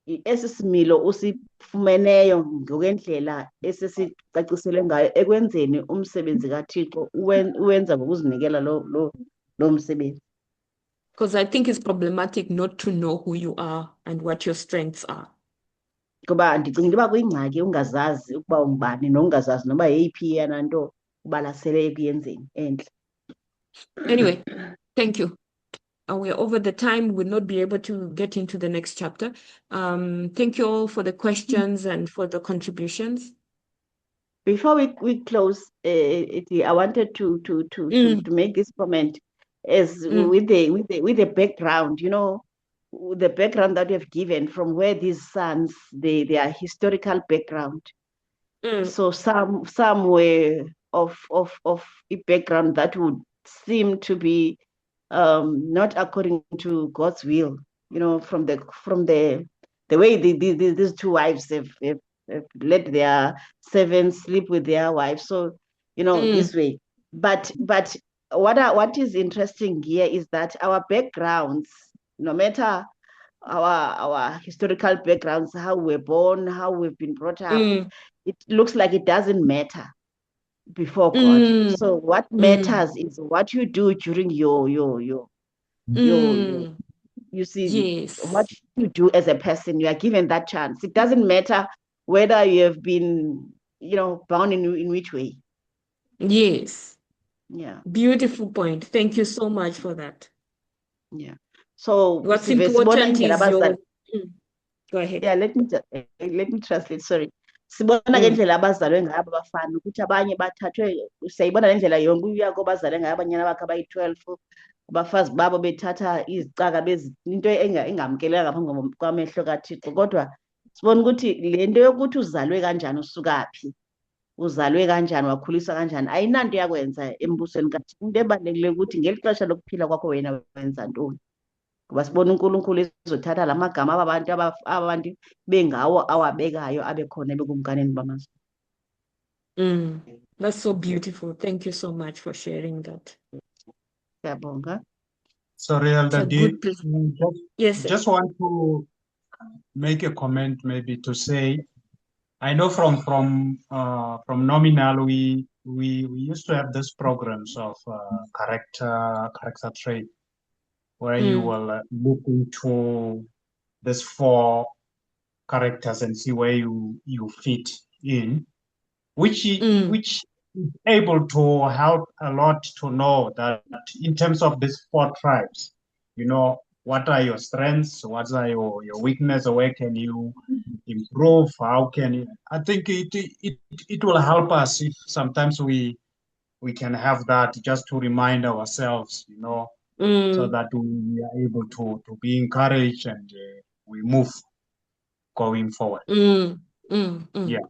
esi similo usifumeneyo ngokwendlela esesicacisele ngayo ekwenzeni umsebenzi kaThixo uwenza ngokuzinikela lo msebenzi. Because I think it's problematic not to know who you are and what your strengths are. Ngoba ndicinga into yoba kuyingxaki ungazazi ukuba ungubani nongazazi noba yeyiphi yana nto ubalasele ekuyenzeni entle. Anyway, thank you. We're over the time. We'll not be able to get into the next chapter. Thank you all for the questions and for the contributions. Before we close, I wanted to make this comment as with the background, the background that we have given from where these sons, their historical background. So some were of a background that would seem to be not according to God's will, from the way these two wives have let their servants sleep with their wives. So, this way. But what is interesting here is that our backgrounds, no matter our historical backgrounds, how we're born, how we've been brought up. It looks like it doesn't matter before God. So what matters is what you do during your you see, Yes. what you do as a person. You are given that chance. It doesn't matter whether you have been, born in which way. Yes. Yeah. Beautiful point. Thank you so much for that. Yeah. So What's sive sibona important indlela is your abazali. Go ahead. Yeah, let me translate. Sorry. Sibona ngendlela abazalwe ngayo abafana ukuthi abanye bathathwe, siyayibona ngendlela yonke uyako bazalwe ngayo abanyana bakhe abayi-12, abafazi babo bethatha izicaka into engamukeleka ngaphambi kwamehlo kaThixo. Kodwa sibona ukuthi le nto yokuthi uzalwe kanjani, usukaphi, uzalwe kanjani, wakhuliswa kanjani, ayinanto yakwenza embusweni kaThixo. Into ebalulekile ukuthi ngeli xesha lokuphila kwakho wena wenza ntoni, ngoba sibona uNkulunkulu ezothatha la magama abantu bengawo awabekayo abe khona ebekumkanini bamazulu. That's so beautiful. Thank you so much for sharing that. Siyabonga. Sorry, Elder It's a D. good place. Just, Yes, sir. just want to make a comment, maybe to say, I know from Nominal we used to have these programs of character trait, where you will look into these 4 characters and see where you fit in, which is able to help a lot to know that in terms of these 4 tribes, what are your strengths, what are your weaknesses, where can you improve, how can you, I think it will help us if sometimes we can have that just to remind ourselves, so that we are able to be encouraged and we move going forward. Yeah.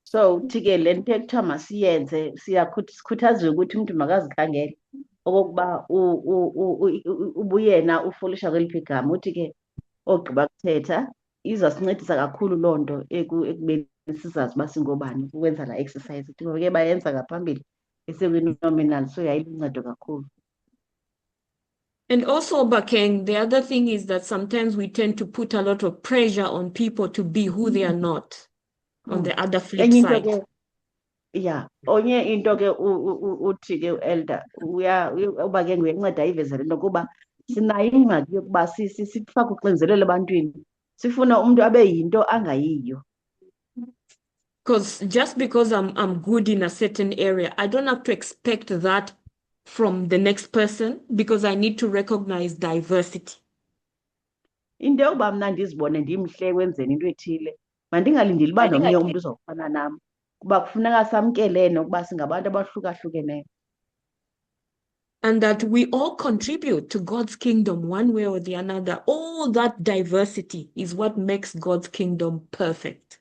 So uthi-ke le nto ekuthiwa masiyenze, sikhuthaziwe ukuthi umuntu makazikhangele okokuba ubuyena ufolisha kweliphi igama. Uthi-ke ogqiba kuthetha izasincedisa kakhulu loo nto ekubeni sizazi uba singobani, ukwenza la exercise. Uthi ngoba ke bayenza ngaphambili esekwinominal, so yayiluncedo kakhulu. And also, Bakeng, the other thing is that sometimes we tend to put a lot of pressure on people to be who they are not. On the other flip Enye into side. ke, yeah, onye into ke uthi ke elder uba ke nguyenceda iveze le nto kuba sinayo ingxaki yokuba sifake uxinzelelo ebantwini, sifuna umuntu abe yinto angayiyo. Because just because I'm good in a certain area, I don't have to expect that from the next person, because I need to recognize diversity. Into yokuba mna ndizibone ndimhle ekwenzeni into ethile, mandingalindeli uba nomnye umntu uzofana nam, kuba kufuneka samkelene ukuba singabantu abahlukahlukeneyo. And that we all contribute to God's kingdom one way or the other. All that diversity is what makes God's kingdom perfect.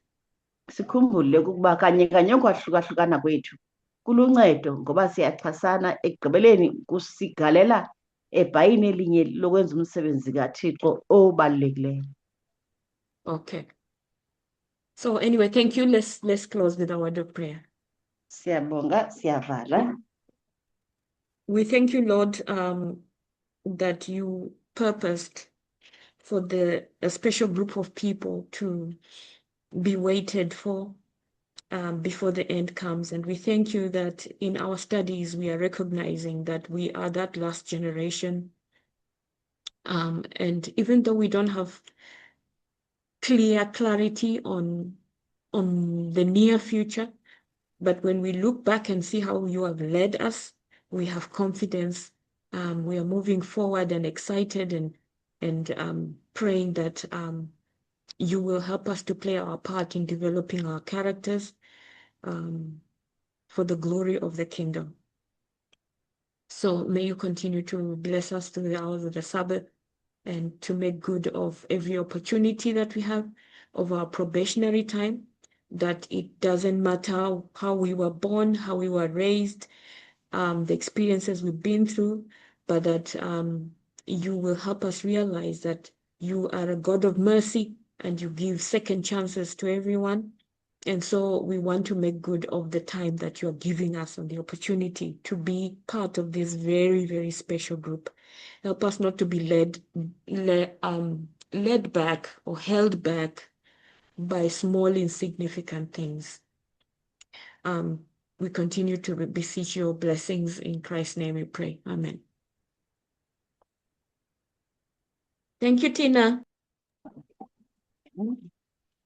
Sikhumbule ukuba kanye ukwahlukahlukana kwethu kuluncedo, ngoba siyaxhasana, ekugqibeleni kusigalela ebhayini elinye lokwenza umsebenzi kaThixo obalulekileyo. Okay. So anyway, thank you. Let's close with a word of prayer. Siyabonga, siyavala. We thank you, Lord, that you purposed for a special group of people to be waited for before the end comes. And we thank you that in our studies, we are recognizing that we are that last generation. And even though we don't have clarity on the near future, but when we look back and see how you have led us, we have confidence. We are moving forward and excited and praying that you will help us to play our part in developing our characters for the glory of the kingdom. So may you continue to bless us through the hours of the Sabbath and to make good of every opportunity that we have of our probationary time, that it doesn't matter how we were born, how we were raised, the experiences we've been through, but that you will help us realize that you are a God of mercy and you give second chances to everyone, And so we want to make good of the time that you're giving us and the opportunity to be part of this very, very special group. Help us not to be led back or held back by small, insignificant things. We continue to beseech your blessings in Christ's name we pray. Amen. Thank you, Tina.